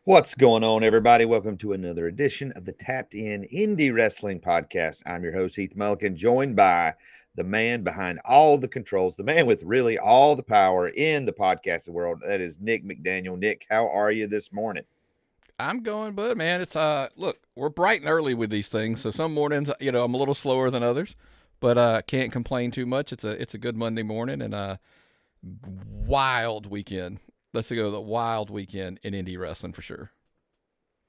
What's going on, everybody? Welcome to another edition of the Tapped In Indie Wrestling Podcast. I'm your host, Heath Mulligan, joined by the man behind all the controls, the man with really all the power in the podcasting world. That is Nick McDaniel. Nick, how are you this morning? I'm going, bud, man. It's look, we're bright and early with these things, so some mornings, I'm a little slower than others, but can't complain too much. It's a good Monday morning and wild weekend. Let's go to the wild weekend in indie wrestling for sure.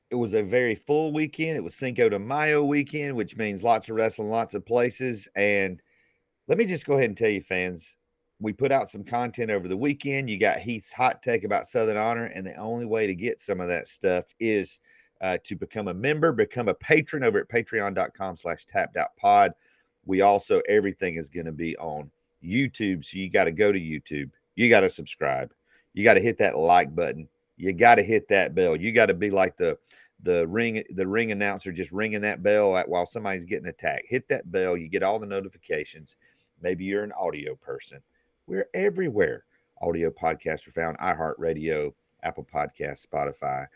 It was a very full weekend. It was Cinco de Mayo weekend, which means lots of wrestling, lots of places. And let me just go ahead and tell you, fans, we put out some content over the weekend. You got Heath's hot take about Southern Honor, and the only way to get some of that stuff is to become a member, become a patron over at patreon.com/tapped-out-pod. We also, everything is going to be on YouTube, so you got to go to YouTube. You got to subscribe. You got to hit that like button. You got to hit that bell. You got to be like the ring announcer, just ringing that bell while somebody's getting attacked. Hit that bell. You get all the notifications. Maybe you're an audio person. We're everywhere. Audio podcasts are found: iHeartRadio, Apple Podcasts, Spotify,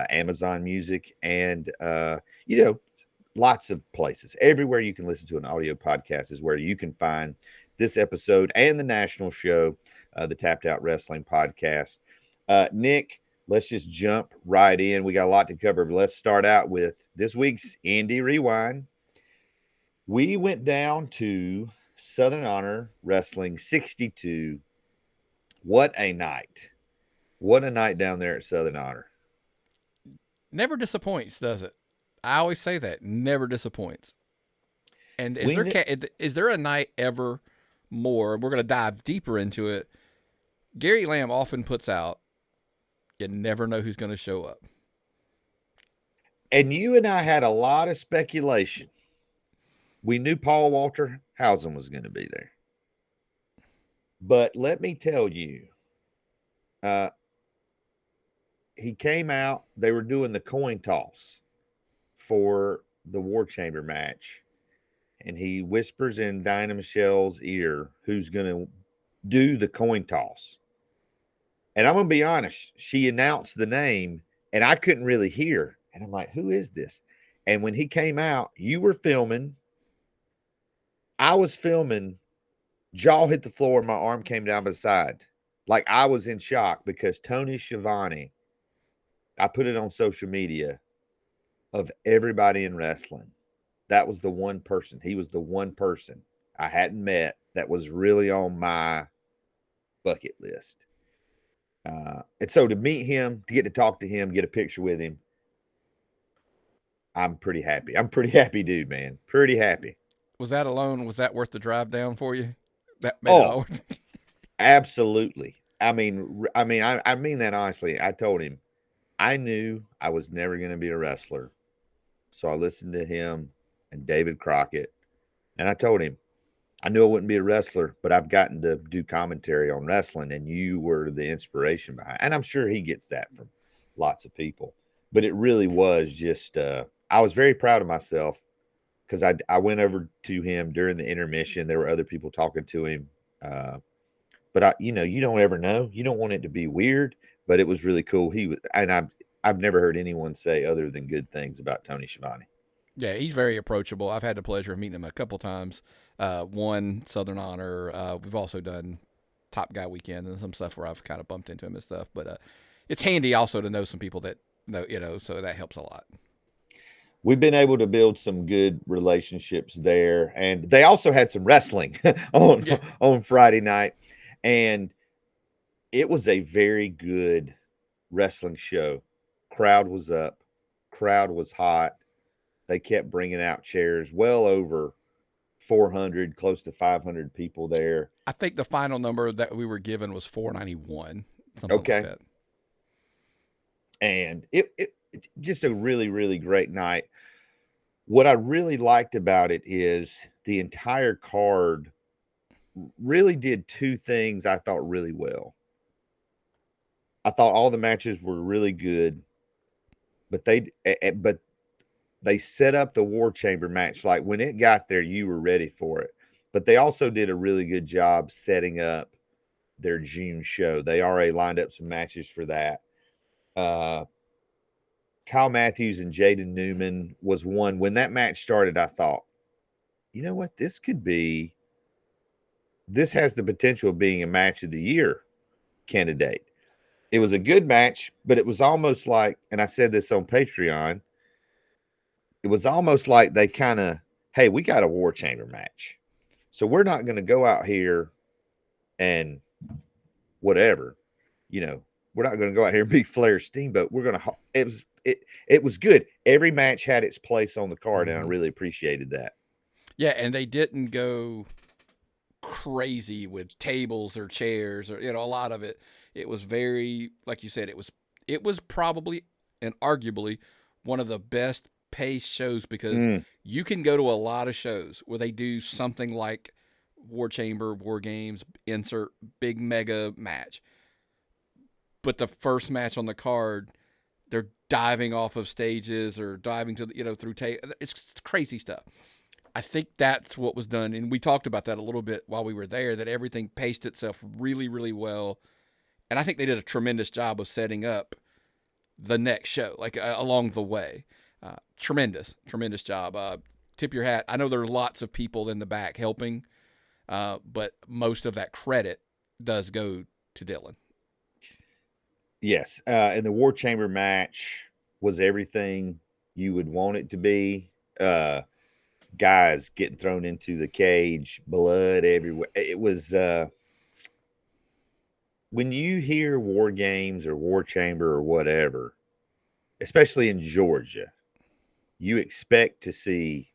Amazon Music, and lots of places. Everywhere you can listen to an audio podcast is where you can find this episode and the national show, the Tapped Out Wrestling Podcast. Nick, let's just jump right in. We got a lot to cover, but let's start out with this week's Indy Rewind. We went down to Southern Honor Wrestling 62. What a night. What a night down there at Southern Honor. Never disappoints, does it? I always say that. Never disappoints. And We kn- is there a night ever more? We're going to dive deeper into it. Gary Lamb often puts out, you never know who's going to show up. and you and I had a lot of speculation. We knew Paul Walter Hausen was going to be there. But let me tell you, uh, he came out. They were doing the coin toss for the War Chamber match. And he whispers in Dinah Michelle's ear who's going to do the coin toss. And I'm going to be honest, she announced the name and I couldn't really hear. And I'm like, who is this? And when he came out, you were filming. I was filming. Jaw hit the floor and my arm came down by the side. Like I was in shock because Tony Schiavone, I put it on social media, of everybody in wrestling, that was the one person. He was the one person I hadn't met that was really on my bucket list. And so to meet him, to get to talk to him, get a picture with him, I'm pretty happy. I'm pretty happy, dude, man. Pretty happy. Was that worth the drive down for you? That made it Oh, all worth it. absolutely. I mean that honestly. I told him I knew I was never going to be a wrestler, so I listened to him and David Crockett, and I told him I knew I wouldn't be a wrestler, but I've gotten to do commentary on wrestling, and you were the inspiration behind. And I'm sure he gets that from lots of people. But it really was just I was very proud of myself because I went over to him during the intermission. There were other people talking to him, uh, but you don't ever know. You don't want it to be weird, but it was really cool. He was, and I've never heard anyone say other than good things about Tony Schiavone. Yeah, he's very approachable. I've had the pleasure of meeting him a couple times. One Southern Honor. We've also done Top Guy Weekend and some stuff where I've kind of bumped into him and stuff. But it's handy also to know some people that know, so that helps a lot. We've been able to build some good relationships there, and they also had some wrestling on Yeah, on Friday night, and it was a very good wrestling show. Crowd was up, crowd was hot. They kept bringing out chairs, well over 400, close to 500 people there. I think the final number that we were given was 491, something like Okay, that. and it just a really really great night. What I really liked about it is the entire card really did two things I thought really well. I thought all the matches were really good, but they set up the War Chamber match like when it got there, you were ready for it. But they also did a really good job setting up their June show. They already lined up some matches for that. Uh, Kyle Matthews and Jaden Newman was one. When that match started, I thought, you know what? This has the potential of being a match of the year candidate. It was a good match, but it was almost like, and I said this on Patreon, it was almost like they kind of, hey, we got a War Chamber match. So we're not going to go out here and whatever, we're not going to go out here and be Flair Steamboat. We're going to, it was good. Every match had its place on the card, and I really appreciated that. Yeah, and they didn't go crazy with tables or chairs or a lot of it. It was very, like you said, it was probably and arguably one of the best paced shows because you can go to a lot of shows where they do something like War Chamber, War Games, insert big mega match. But the first match on the card, they're diving off of stages or diving to through it's crazy stuff. I think that's what was done, and we talked about that a little bit while we were there. That everything paced itself really, really well, and I think they did a tremendous job of setting up the next show, like along the way. Tremendous job. Tip your hat. I know there are lots of people in the back helping, but most of that credit does go to Dylan. Yes, and the War Chamber match was everything you would want it to be. Guys getting thrown into the cage, blood everywhere. It was when you hear War Games or War Chamber or whatever, especially in Georgia, you expect to see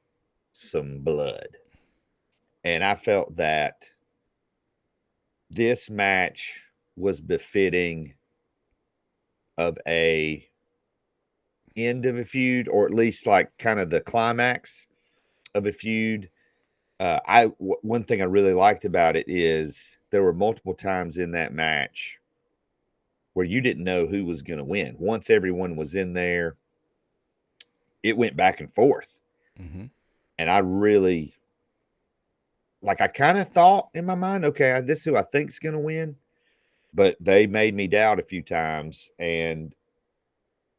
some blood. And I felt that this match was befitting of a end of a feud, or at least like kind of the climax of a feud. One thing I really liked about it is there were multiple times in that match where you didn't know who was going to win. Once everyone was in there, it went back and forth. And I really, I kind of thought in my mind, okay, this is who I think's going to win. But they made me doubt a few times. And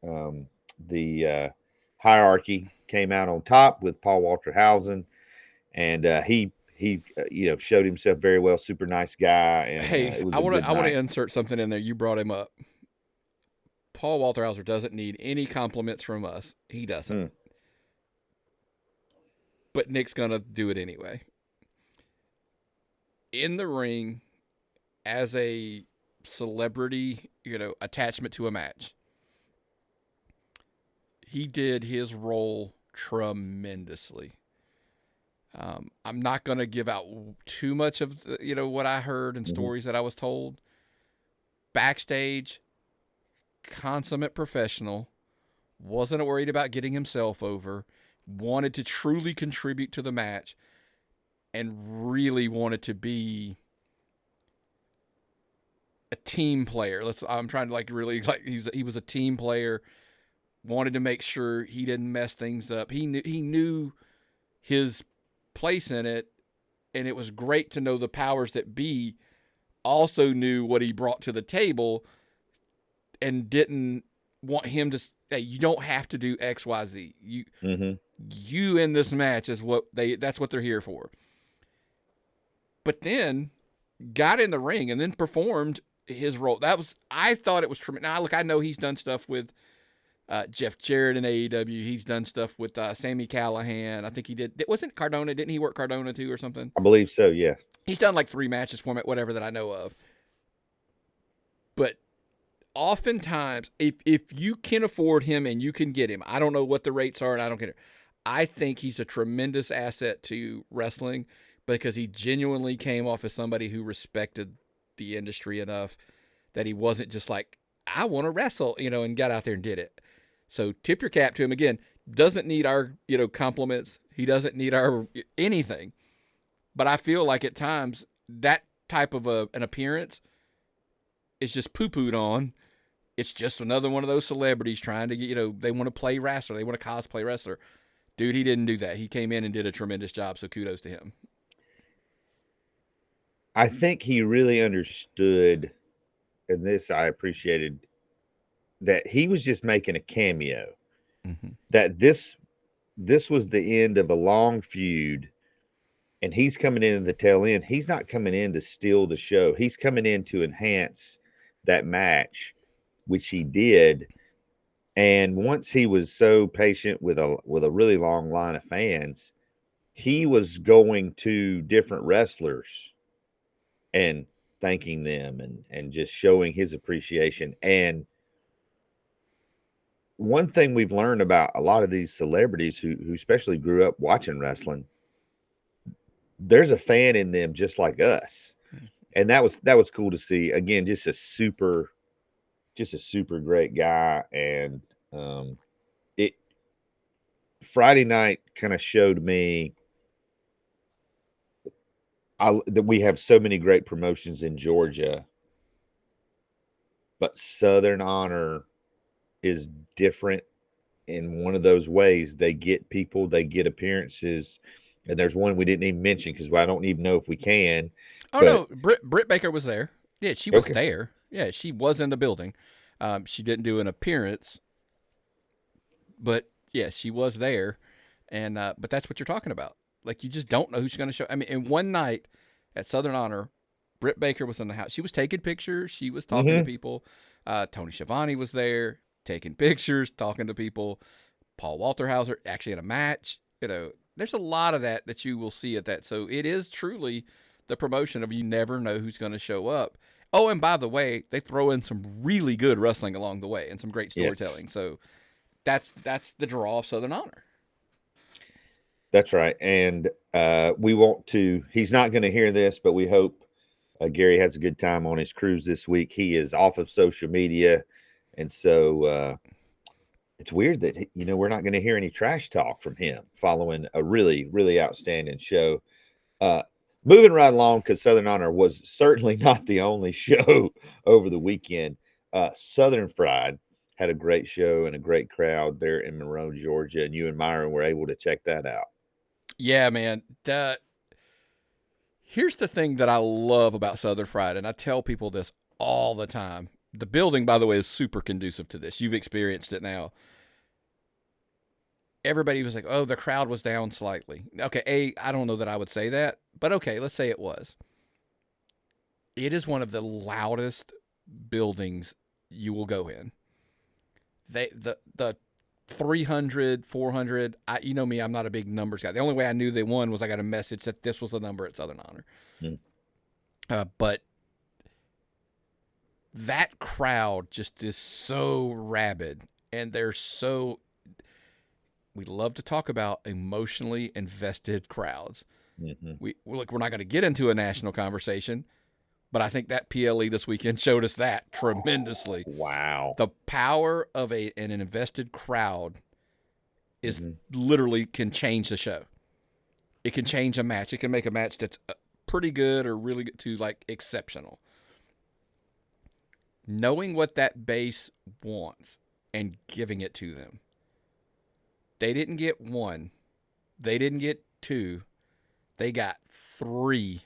the hierarchy came out on top with Paul Walter Hausen. And he showed himself very well. Super nice guy. And hey, I want to insert something in there. You brought him up. Paul Walter Hauser doesn't need any compliments from us. He doesn't. But Nick's gonna do it anyway. In the ring, as a celebrity, attachment to a match, he did his role tremendously. I'm not going to give out too much of what I heard and stories that I was told. Backstage, consummate professional, wasn't worried about getting himself over, wanted to truly contribute to the match, and really wanted to be a team player. I'm trying to he was a team player, wanted to make sure he didn't mess things up. He knew his place in it, and it was great to know the powers that be also knew what he brought to the table and didn't want him to say, you don't have to do XYZ. You in this match is that's what they're here for. But then got in the ring and then performed his role. I thought it was tremendous. Now, look, I know he's done stuff with Jeff Jarrett in AEW. He's done stuff with Sami Callihan. I think he did. Wasn't Cardona? Didn't he work Cardona too or something? I believe so, yeah. He's done like 3 matches for me, whatever that I know of. But oftentimes, if you can afford him and you can get him, I don't know what the rates are and I don't care. I think he's a tremendous asset to wrestling because he genuinely came off as somebody who respected the industry enough that he wasn't just like, I want to wrestle, and got out there and did it. So tip your cap to him. Again, doesn't need our, compliments. He doesn't need our anything. But I feel like at times that type of an appearance is just poo-pooed on. It's just another one of those celebrities trying to get, they want to play wrestler. They want to cosplay wrestler. Dude, he didn't do that. He came in and did a tremendous job, so kudos to him. I think he really understood, and this I appreciated, that he was just making a cameo. that this was the end of a long feud, and he's coming in at the tail end. He's not coming in to steal the show. He's coming in to enhance that match, which he did. And once he was so patient with a really long line of fans, he was going to different wrestlers and thanking them and just showing his appreciation. And one thing we've learned about a lot of these celebrities who especially grew up watching wrestling, there's a fan in them just like us. And that was cool to see. Again, just a super great guy. And it Friday night kind of showed me that we have so many great promotions in Georgia, but Southern Honor is different in one of those ways. They get people, they get appearances, and there's one we didn't even mention because I don't even know if we can. Oh no, Britt Baker was there. Yeah, she was there. Yeah, she was in the building. She didn't do an appearance, but yeah, she was there. And but that's what you're talking about. Like, you just don't know who's going to show. I mean, in one night at Southern Honor, Britt Baker was in the house. She was taking pictures. She was talking to people. Tony Schiavone was there taking pictures, talking to people. Paul Walterhauser actually had a match. You know, there's a lot of that you will see at that. So it is truly the promotion of you never know who's going to show up. Oh, and by the way, they throw in some really good wrestling along the way and some great storytelling. Yes. So that's the draw of Southern Honor. That's right. And we want to, he's not going to hear this, but we hope Gary has a good time on his cruise this week. He is off of social media. And so it's weird that, we're not going to hear any trash talk from him following a really, really outstanding show. Moving right along, because Southern Honor was certainly not the only show over the weekend. Southern Fried had a great show and a great crowd there in Monroe, Georgia, and you and Myron were able to check that out. Yeah, man. Here's the thing that I love about Southern Fried, and I tell people this all the time. The building, by the way, is super conducive to this. You've experienced it now. Everybody was like, oh, the crowd was down slightly. Okay, I don't know that I would say that, but okay, let's say it was. It is one of the loudest buildings you will go in. The 300, 400, you know me, I'm not a big numbers guy. The only way I knew they won was I got a message that this was the number at Southern Honor. But that crowd just is so rabid, and we love to talk about emotionally invested crowds. We're not going to get into a national conversation, but I think that PLE this weekend showed us that tremendously. Wow. The power of an invested crowd is literally can change the show. It can change a match. It can make a match that's pretty good or really good to like exceptional. Knowing what that base wants and giving it to them. They didn't get one. They didn't get two. They got 3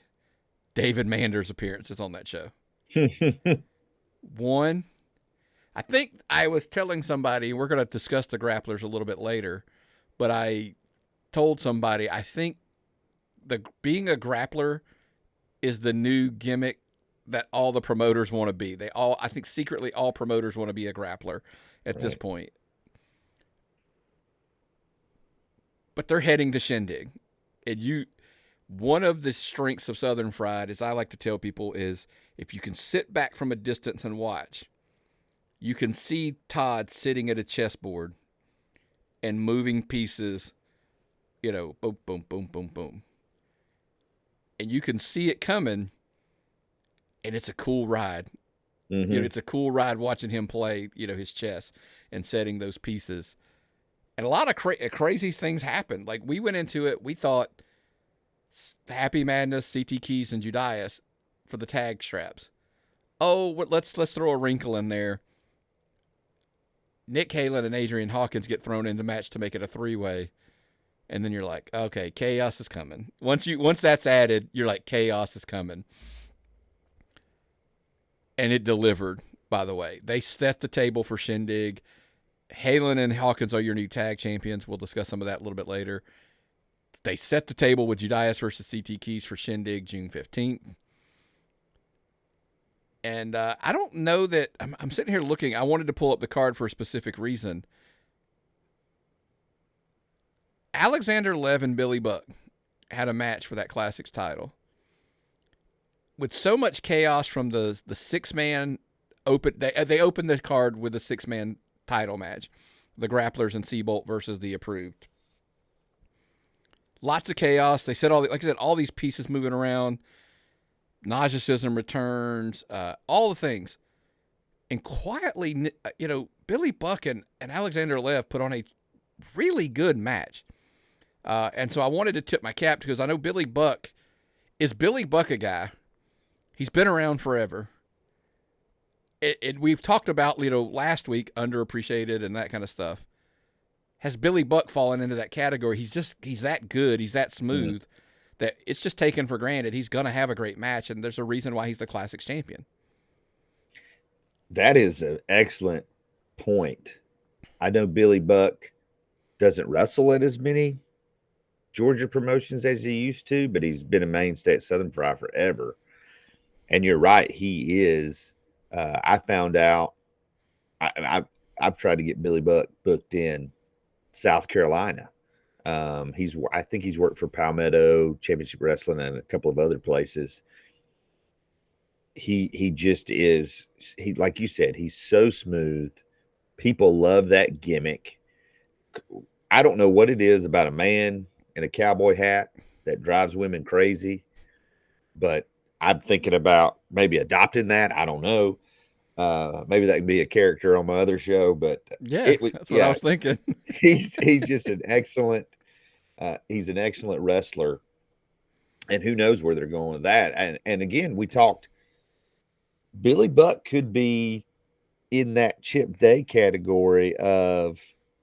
David Manders appearances on that show. One, I think I was telling somebody, we're going to discuss the grapplers a little bit later, but I told somebody, I think being a grappler is the new gimmick that all the promoters want to be. I think secretly all promoters want to be a grappler at this point. But they're heading to Shindig. And one of the strengths of Southern Fried, as I like to tell people, is if you can sit back from a distance and watch, you can see Todd sitting at a chessboard and moving pieces, boom, boom, boom, boom, boom. And you can see it coming, and it's a cool ride. It's a cool ride watching him play, his chess and setting those pieces. And a lot of crazy things happened. Like, we went into it, we thought Happy Madness, CT Keys, and Judias for the tag straps. Oh, let's throw a wrinkle in there. Nick Halen and Adrian Hawkins get thrown into the match to make it a 3-way. And then you're like, okay, chaos is coming. Once that's added, you're like, chaos is coming. And it delivered, by the way. They set the table for Shindig. Halen and Hawkins are your new tag champions. We'll discuss some of that a little bit later. They set the table with Judias versus CT Keys for Shindig June 15th. And I don't know that I'm sitting here looking. I wanted to pull up the card for a specific reason. Alexander Lev and Billy Buck had a match for that Classics title. With so much chaos from the 6-man open, they opened the card with a 6-man title match, the Grapplers and Seabolt versus the Approved. Lots of chaos. They said like I said, all these pieces moving around. Nauseacism returns, all the things. And quietly, Billy Buck and Alexander Lev put on a really good match. And so I wanted to tip my cap because I know Billy Buck is a guy. He's been around forever. We've talked about, last week, underappreciated and that kind of stuff. Has Billy Buck fallen into that category? He's that good. He's that smooth. Mm-hmm. That it's just taken for granted. He's going to have a great match, and there's a reason why he's the Classics champion. That is an excellent point. I know Billy Buck doesn't wrestle at as many Georgia promotions as he used to, but he's been a mainstay at Southern Fry forever. And you're right, he is. I found out, I've tried to get Billy Buck booked in South Carolina. I think he's worked for Palmetto, Championship Wrestling, and a couple of other places. He just is, like you said, he's so smooth. People love that gimmick. I don't know what it is about a man in a cowboy hat that drives women crazy, but I'm thinking about maybe adopting that. I don't know. Maybe that can be a character on my other show, but that's what I was thinking. he's just an excellent. He's an excellent wrestler, and who knows where they're going with that. And again, we talked. Billy Buck could be in that Chip Day category of,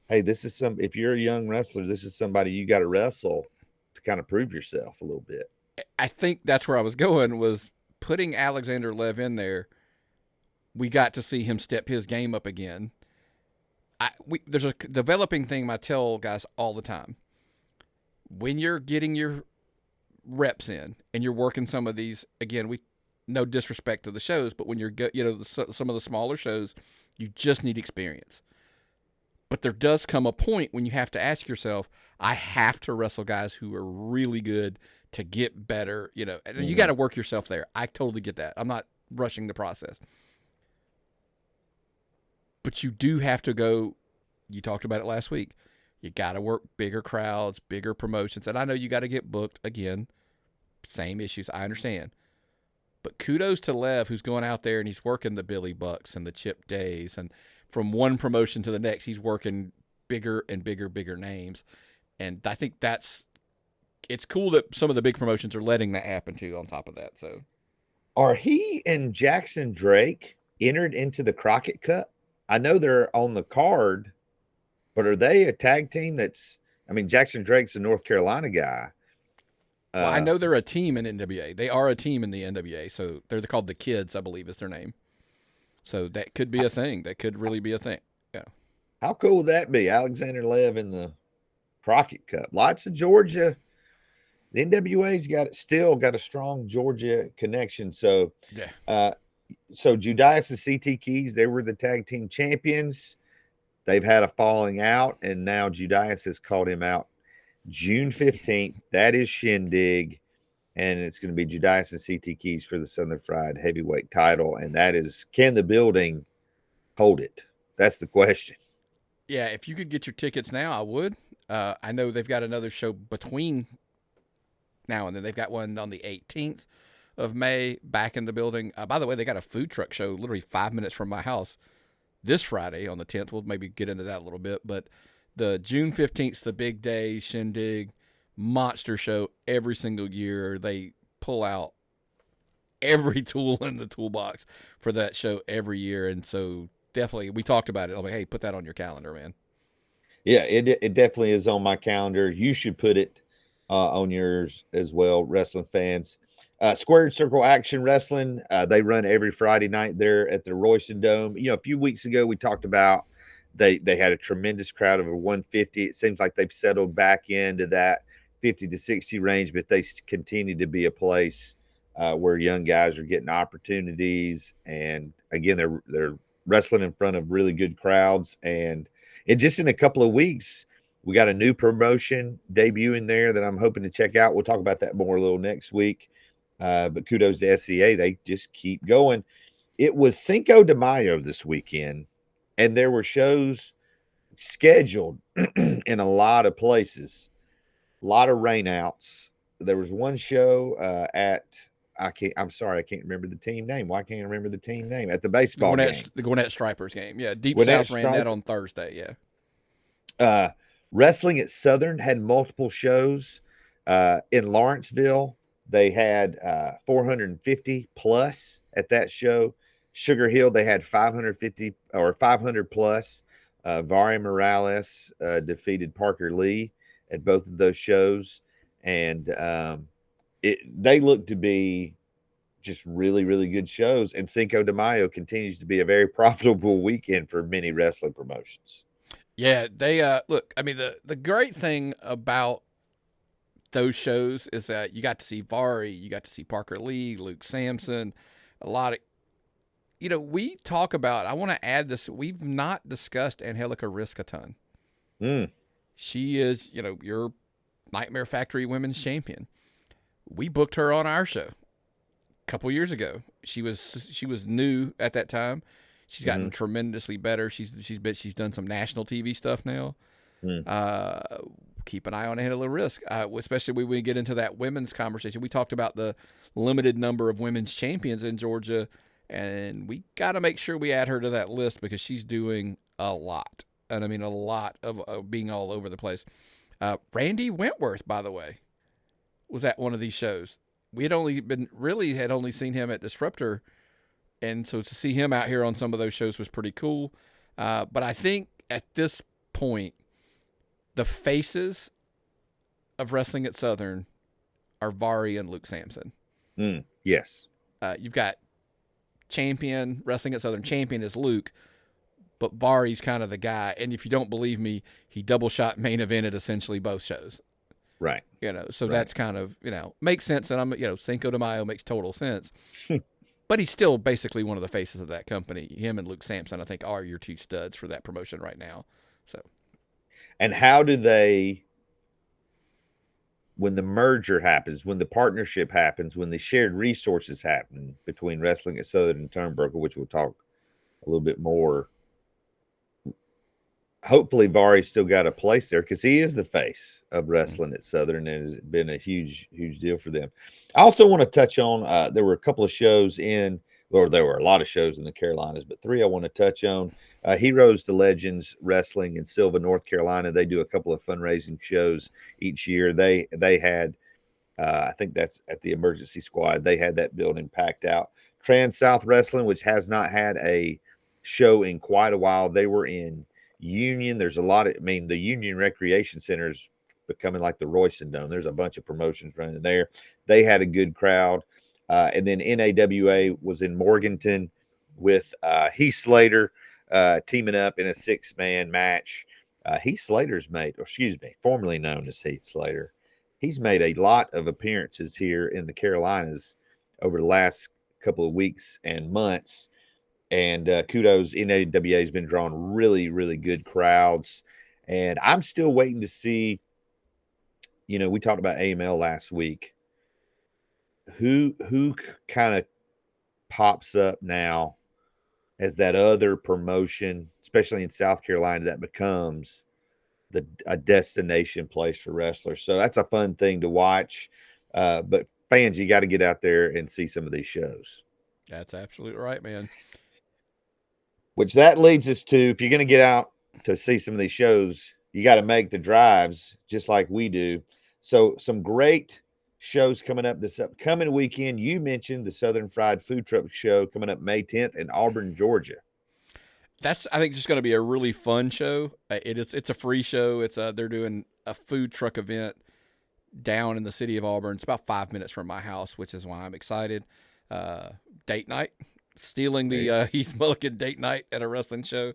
hey, this is if you're a young wrestler, this is somebody you got to wrestle to kind of prove yourself a little bit. I think that's where I was going, was putting Alexander Lev in there. We got to see him step his game up again. There's a developing thing I tell guys all the time. When you're getting your reps in and you're working some of these, again, no disrespect to the shows, but when you're, some of the smaller shows, you just need experience. But there does come a point when you have to ask yourself, I have to wrestle guys who are really good to get better, and you got to work yourself there. I totally get that. I'm not rushing the process. But you do have to go, you talked about it last week, you got to work bigger crowds, bigger promotions. And I know you got to get booked again. Same issues. I understand. But kudos to Lev, who's going out there and he's working the Billy Bucks and the Chip Days. And from one promotion to the next, he's working bigger and bigger names. And I think it's cool that some of the big promotions are letting that happen too on top of that. So, are he and Jackson Drake entered into the Crockett Cup? I know they're on the card, but are they a tag team Jackson Drake's a North Carolina guy. Well, I know they're a team in NWA. They are a team in the NWA. So they're called the Kids, I believe is their name. So that could be a thing. That could really be a thing. Yeah. How cool would that be? Alexander Lev in the Crockett Cup. Lots of Georgia. The NWA's still got a strong Georgia connection. So, yeah. So Judias and CT Keys, they were the tag team champions. They've had a falling out, and now Judias has called him out. June 15th, that is Shindig, and it's going to be Judias and CT Keys for the Southern Fried Heavyweight title, and that is, can the building hold it? That's the question. Yeah, if you could get your tickets now, I would. I know they've got another show between now and then. They've got one on the 18th of May back in the building. By the way, they got a food truck show literally 5 minutes from my house this Friday on the 10th. We'll maybe get into that a little bit, but the June 15th, the big day, Shindig, monster show every single year. They pull out every tool in the toolbox for that show every year. And so definitely, we talked about it. I'm like, hey, put that on your calendar, man. Yeah, it definitely is on my calendar. You should put it on yours as well, wrestling fans. Squared Circle Action Wrestling, they run every Friday night there at the Royston Dome. A few weeks ago we talked about They had a tremendous crowd over 150. It seems like they've settled back into that 50 to 60 range, but they continue to be a place where young guys are getting opportunities. And again, they're wrestling in front of really good crowds. And it just in a couple of weeks, we got a new promotion debuting there that I'm hoping to check out. We'll talk about that more a little next week. But kudos to SCA. They just keep going. It was Cinco de Mayo this weekend, and there were shows scheduled in a lot of places, a lot of rainouts. There was one show I'm sorry, I can't remember the team name. Why can't I remember the team name? At the baseball game. The Gwinnett Stripers game. Yeah, Deep Gwinnett South ran that on Thursday, yeah. Wrestling at Southern had multiple shows. In Lawrenceville, they had 450 plus at that show. Sugar Hill, they had 550 or 500 plus. Vari Morales defeated Parker Lee at both of those shows. And they look to be just really, really good shows. And Cinco de Mayo continues to be a very profitable weekend for many wrestling promotions. Yeah, they look. I mean, the great thing about those shows is that you got to see Vari, you got to see Parker Lee, Luke Sampson, a lot of. We talk about. I want to add this. We've not discussed Angelica Risk a ton. She is, your Nightmare Factory Women's Champion. We booked her on our show a couple years ago. She was new at that time. She's gotten tremendously better. She's done some national TV stuff now. Keep an eye on Angelica Risk, especially when we get into that women's conversation. We talked about the limited number of women's champions in Georgia, and we got to make sure we add her to that list because she's doing a lot. And I mean a lot of being all over the place. Randy Wentworth, by the way, was at one of these shows. We had only seen him at Disruptor, and so to see him out here on some of those shows was pretty cool. But I think at this point, the faces of wrestling at Southern are Vari and Luke Sampson. Yes. You've got champion, wrestling at Southern champion is Luke, but Vari's kind of the guy. And if you don't believe me, he double shot main evented essentially both shows. Right. So that's kind of, makes sense. And Cinco de Mayo makes total sense. But he's still basically one of the faces of that company. Him and Luke Sampson, I think, are your two studs for that promotion right now. So, and how do they, when the merger happens, when the partnership happens, when the shared resources happen between wrestling at Southern and Turnbuckle, which we'll talk a little bit more. Hopefully, Vari's still got a place there because he is the face of wrestling at Southern and has been a huge, huge deal for them. I also want to touch on there were a couple of shows there were a lot of shows in the Carolinas, but three I want to touch on. Heroes to Legends Wrestling in Sylva, North Carolina. They do a couple of fundraising shows each year. They had, I think that's at the Emergency Squad. They had that building packed out. Trans South Wrestling, which has not had a show in quite a while. They were in Union. There's a lot of, the Union Recreation Center is becoming like the Royston Dome. There's a bunch of promotions running there. They had a good crowd. And then NAWA was in Morganton with Heath Slater teaming up in a 6-man match. Heath Slater's formerly known as Heath Slater. He's made a lot of appearances here in the Carolinas over the last couple of weeks and months. And kudos, NAWA has been drawing really, really good crowds. And I'm still waiting to see, we talked about AML last week. Who kind of pops up now as that other promotion, especially in South Carolina, that becomes a destination place for wrestlers. So that's a fun thing to watch. But fans, you got to get out there and see some of these shows. That's absolutely right, man. Which that leads us to, if you're going to get out to see some of these shows, you got to make the drives just like we do. So some great shows coming up this upcoming weekend. You mentioned the Southern Fried Food Truck Show coming up May 10th in Auburn, Georgia. That's, I think, just going to be a really fun show. It's a free show. It's they're doing a food truck event down in the city of Auburn. It's about 5 minutes from my house, which is why I'm excited. Date night. Stealing the Heath Mulligan date night at a wrestling show.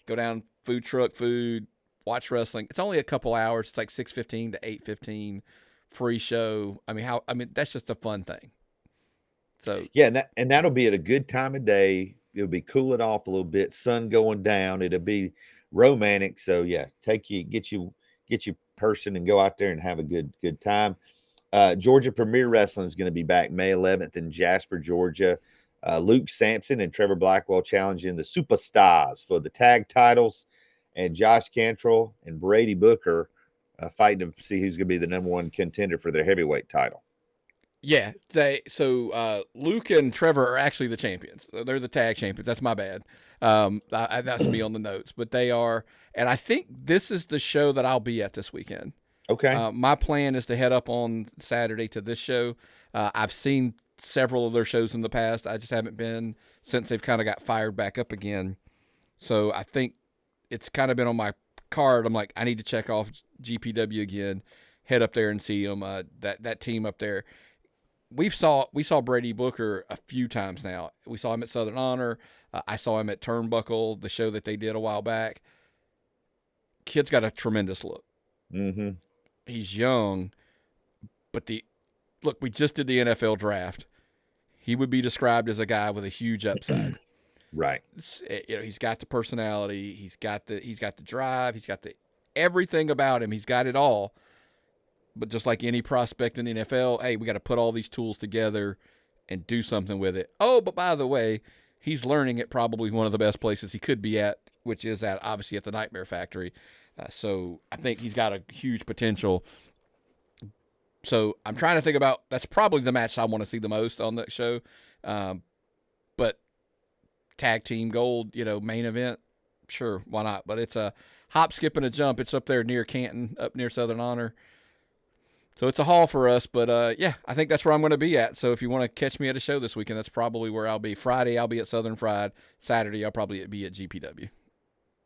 go down, food truck, food, watch wrestling. It's only a couple hours. It's like 6:15 to 8:15, free show. I mean, that's just a fun thing. So Yeah, and that'll be at a good time of day. It'll be cooling off a little bit, sun going down. It'll be romantic. So yeah, get you person and go out there and have a good time. Georgia Premier Wrestling is going to be back May 11th in Jasper, Georgia. Luke Sampson and Trevor Blackwell challenging the Superstars for the tag titles, and Josh Cantrell and Brady Booker fighting to see who's going to be the number one contender for their heavyweight title. yeah, Luke and Trevor are actually the champions. They're the tag champions. That's my bad. That's me on the notes, but they are. And I think this is the show that I'll be at this weekend. Okay. My plan is to head up on Saturday to this show. I've seen several of their shows in the past. I just haven't been since they've kind of got fired back up again. So I think it's kind of been on my card. I'm like, I need to check off GPW again, head up there and see them. That team up there. We saw Brady Booker a few times now. We saw him at Southern Honor. I saw him at Turnbuckle, the show that they did a while back. Kid's got a tremendous look. Mm-hmm. He's young, but we just did the NFL draft. He would be described as a guy with a huge upside. Right. He's got the personality. He's got the drive. He's got everything about him. He's got it all. But just like any prospect in the NFL, hey, we got to put all these tools together and do something with it. Oh, but by the way, he's learning at probably one of the best places he could be at, which is obviously at the Nightmare Factory. So I think he's got a huge potential. So I'm trying to think about, that's probably the match I want to see the most on that show. But tag team gold, main event, sure, why not? But it's a hop, skip, and a jump. It's up there near Canton, up near Southern Honor. So it's a haul for us, but yeah, I think that's where I'm going to be at. So if you want to catch me at a show this weekend, that's probably where I'll be. Friday, I'll be at Southern Fried. Saturday, I'll probably be at GPW.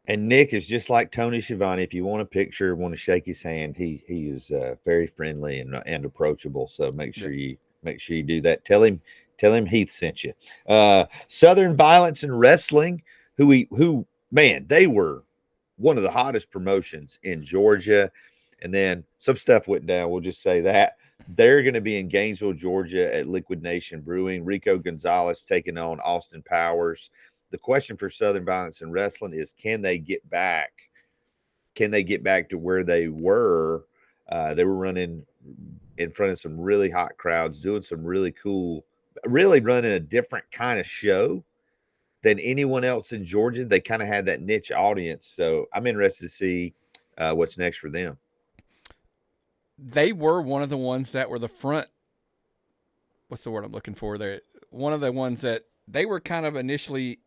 And Nick is just like Tony Schiavone. If you want a picture, want to shake his hand, he is very friendly and approachable. So make sure you do that. Tell him Heath sent you. Southern Violence and Wrestling, who man, they were one of the hottest promotions in Georgia. And then some stuff went down. We'll just say that. They're going to be in Gainesville, Georgia at Liquid Nation Brewing. Rico Gonzalez taking on Austin Powers. The question for Southern Violence and Wrestling is, can they get back? Can they get back to where they were? They were running in front of some really hot crowds, doing some really cool, really running a different kind of show than anyone else in Georgia. They kind of had that niche audience. So I'm interested to see what's next for them. They were one of the ones that were the front. What's the word I'm looking for there? One of the ones that they were kind of initially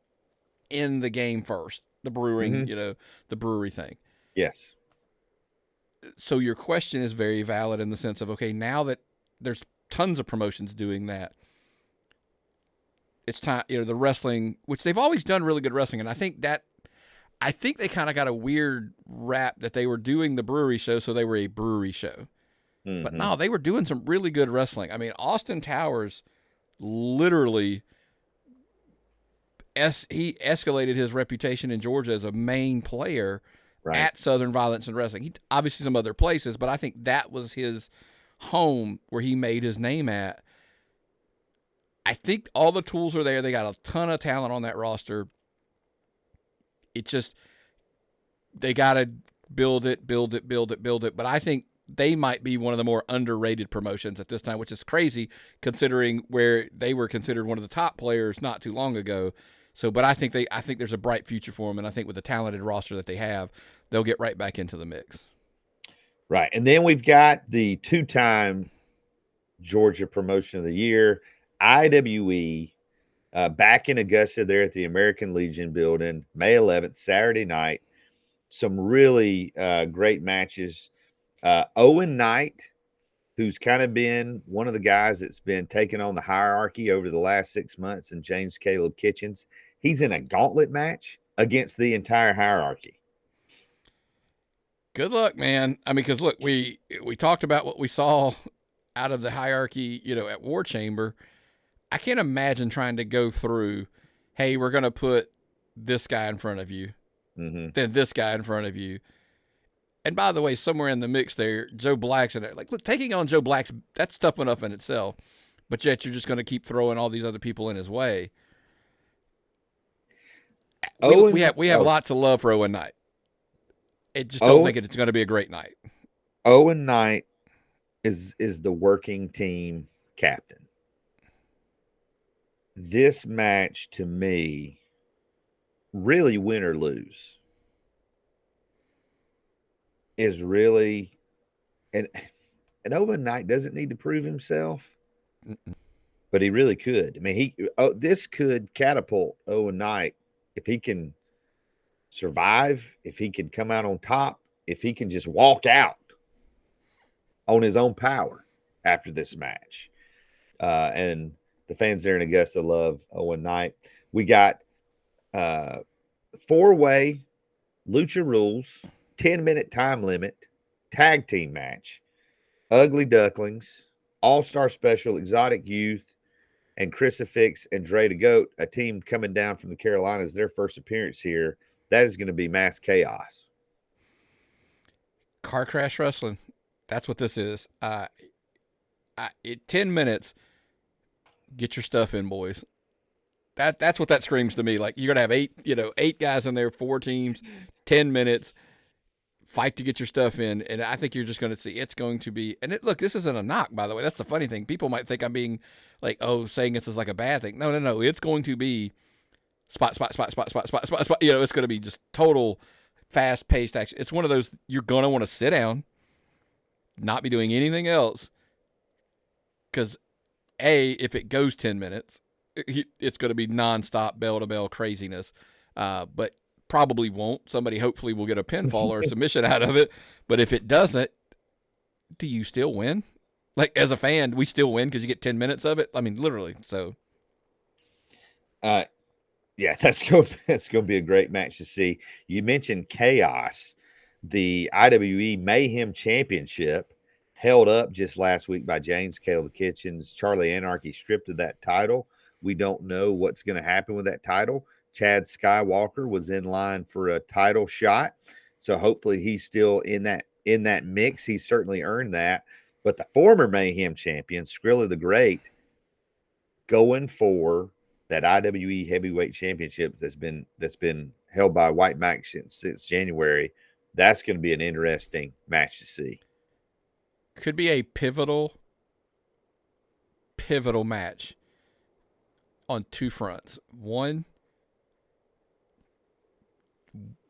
in the game first, the brewing, the brewery thing. Yes. So your question is very valid in the sense of, okay, now that there's tons of promotions doing that, it's time, the wrestling, which they've always done really good wrestling. And I think they kind of got a weird rap that they were doing the brewery show, so they were a brewery show. Mm-hmm. But no, they were doing some really good wrestling. I mean, Austin Towers literally, he escalated his reputation in Georgia as a main player at Southern Violence and Wrestling. He obviously some other places, but I think that was his home where he made his name at. I think all the tools are there. They got a ton of talent on that roster. It's just, they got to build it. But I think they might be one of the more underrated promotions at this time, which is crazy considering where they were considered one of the top players not too long ago. So, but I think there's a bright future for them. And I think with the talented roster that they have, they'll get right back into the mix. Right. And then we've got the 2-time Georgia Promotion of the Year, IWE, back in Augusta there at the American Legion building, May 11th, Saturday night. Some really great matches. Owen Knight, who's kind of been one of the guys that's been taking on the hierarchy over the last 6 months, and James Caleb Kitchens, he's in a gauntlet match against the entire hierarchy. Good luck, man. I mean, because look, we talked about what we saw out of the hierarchy, at War Chamber. I can't imagine trying to go through, hey, we're going to put this guy in front of you. Mm-hmm. than this guy in front of you. And by the way, somewhere in the mix there, Joe Black's in there. Like, look, taking on Joe Black's, that's tough enough in itself. But yet you're just going to keep throwing all these other people in his way. We Owen, have oh, lots of love for Owen Knight. I just don't Owen, think it's going to be a great night. Owen Knight is the working team captain. This match to me, really win or lose, is really and Owen Knight doesn't need to prove himself, but he really could. I mean, this could catapult Owen Knight if he can survive, if he can come out on top, if he can just walk out on his own power after this match. And the fans there in Augusta love Owen Knight. We got 4-way Lucha Rules, 10-minute time limit, tag team match, Ugly Ducklings, All-Star Special, Exotic Youth, and Crucifix and Dre the Goat, a team coming down from the Carolinas, their first appearance here. That is going to be mass chaos. Car crash wrestling. That's what this is. 10 minutes, get your stuff in, boys. That's what that screams to me. Like, you're going to have 8 guys in there, 4 teams, 10 minutes, fight to get your stuff in. And I think you're just going to see it's going to be, and look, this isn't a knock, by the way. That's the funny thing. People might think I'm being like, saying this is like a bad thing. No. It's going to be spot. It's going to be just total fast paced action. It's one of those, you're going to want to sit down, not be doing anything else. Because if it goes 10 minutes, it's going to be nonstop bell to bell craziness. But probably won't. Somebody hopefully will get a pinfall or a submission out of it. But if it doesn't, do you still win? Like, as a fan, we still win because you get 10 minutes of it. I mean, literally. So, yeah, that's going to be a great match to see. You mentioned chaos. The IWE Mayhem Championship held up just last week by James Caleb Kitchens. Charlie Anarchy stripped of that title. We don't know what's going to happen with that title. Chad Skywalker was in line for a title shot, so hopefully he's still in that mix. He certainly earned that. But the former Mayhem champion, Skrilla the Great, going for that IWE Heavyweight Championship that's been held by White Mike since January. That's going to be an interesting match to see. Could be a pivotal match on 2 fronts. One,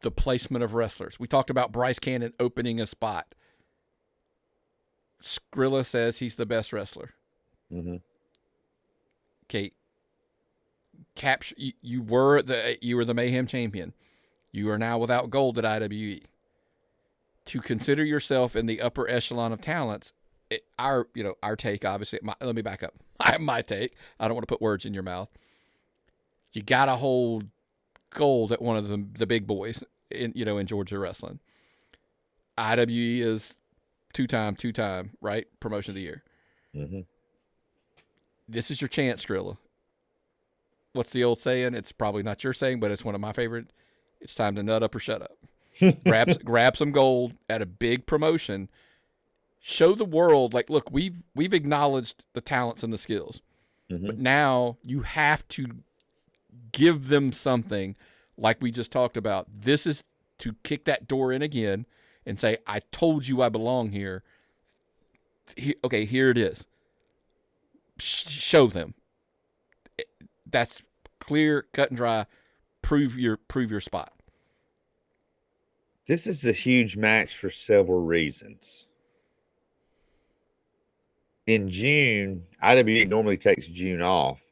the placement of wrestlers. We talked about Bryce Cannon opening a spot. Skrilla says he's the best wrestler. Mm-hmm. Okay. Capture. You were the Mayhem champion. You are now without gold at IWE. To consider yourself in the upper echelon of talents, our take, obviously. Let me back up. My take. I don't want to put words in your mouth. You got to hold gold at one of the big boys in Georgia wrestling. IWE is two-time, right? Promotion of the year. Mm-hmm. This is your chance, Skrilla. What's the old saying? It's probably not your saying, but it's one of my favorite. It's time to nut up or shut up. grab some gold at a big promotion. Show the world, like, look, we've acknowledged the talents and the skills, but now you have to give them something like we just talked about. This is to kick that door in again and say, I told you I belong here. Okay, here it is. Show them. That's clear, cut and dry. Prove your spot. This is a huge match for several reasons. In June, IWE normally takes June off,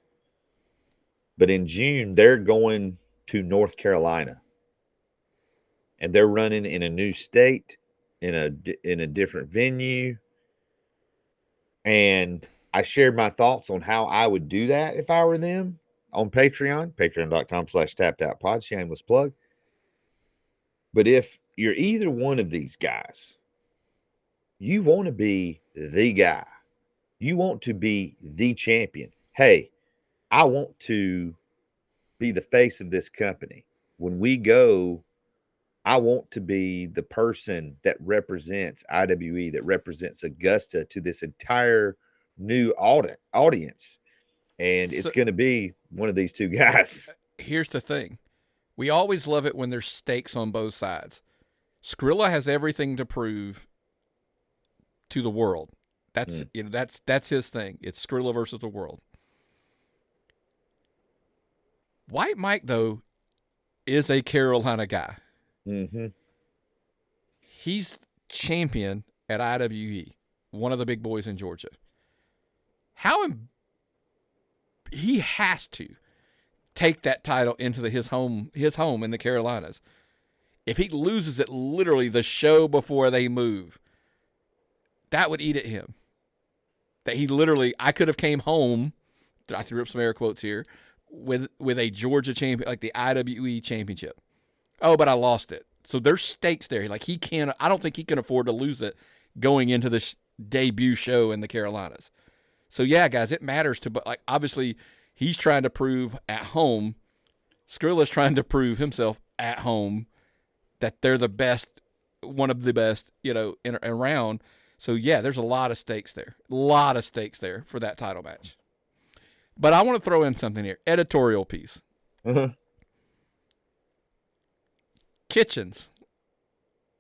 but in June they're going to North Carolina, and they're running in a new state, in a different venue. And I shared my thoughts on how I would do that if I were them on Patreon, patreon.com/tappedOutPod, shameless plug. But if you're either one of these guys, you want to be the guy. You want to be the champion. Hey, I want to be the face of this company. When we go I want to be the person that represents IWE, that represents Augusta to this entire new audience. And it's So going to be one of these two guys. here's the thing. We always love it when there's stakes on both sides. Skrilla has everything to prove to the world. That's that's his thing. It's Skrilla versus the world. White Mike, though, is a Carolina guy. Mm-hmm. He's champion at IWE, one of the big boys in Georgia. He has to take that title into his home in the Carolinas. If he loses it literally the show before they move, that would eat at him. That he literally, I could have came home, I threw up some air quotes here, with a Georgia champion, like the IWE championship. Oh, but I lost it. So there's stakes there. Like I don't think he can afford to lose it going into this debut show in the Carolinas. So yeah, guys, it matters but like obviously he's trying to prove at home. Skrilla's trying to prove himself at home that they're the best, one of the best, around. So yeah, there's a lot of stakes there. A lot of stakes there for that title match. But I want to throw in something here. Editorial piece. Uh-huh. Kitchens.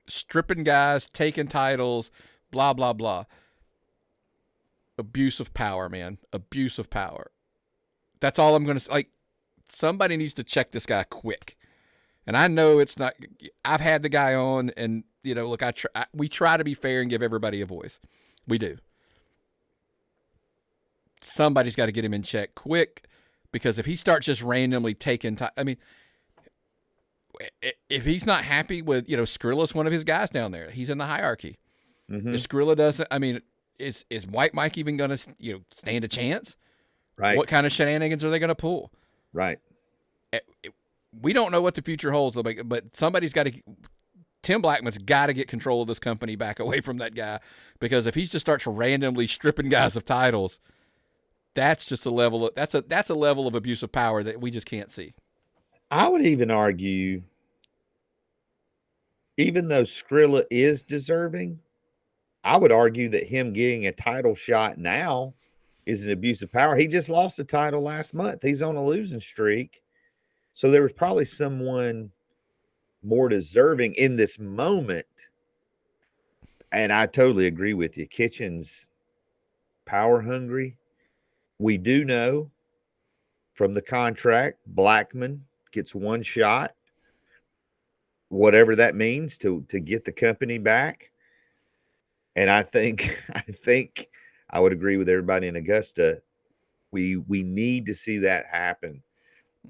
Stripping guys, taking titles, blah, blah, blah. Abuse of power, man. Abuse of power. That's all I'm going to say. Like, somebody needs to check this guy quick. And I know it's not. I've had the guy on, and look, we try to be fair and give everybody a voice. We do. Somebody's got to get him in check quick, because if he starts just randomly taking time, I mean, if he's not happy with, Skrilla's one of his guys down there. He's in the hierarchy. Mm-hmm. If Skrilla doesn't, I mean, is White Mike even going to, stand a chance? Right. What kind of shenanigans are they going to pull? Right. We don't know what the future holds, but somebody's got to. Tim Blackman's got to get control of this company back away from that guy, because if he just starts randomly stripping guys of titles, that's just a level of that's a level of abuse of power that we just can't see. I would even argue, even though Skrilla is deserving, I would argue that him getting a title shot now is an abuse of power. He just lost the title last month. He's on a losing streak. So there was probably someone more deserving in this moment. And I totally agree with you. Kitchen's power hungry. We do know from the contract, Blackman gets one shot, whatever that means, to get the company back. And I think I would agree with everybody in Augusta. We need to see that happen,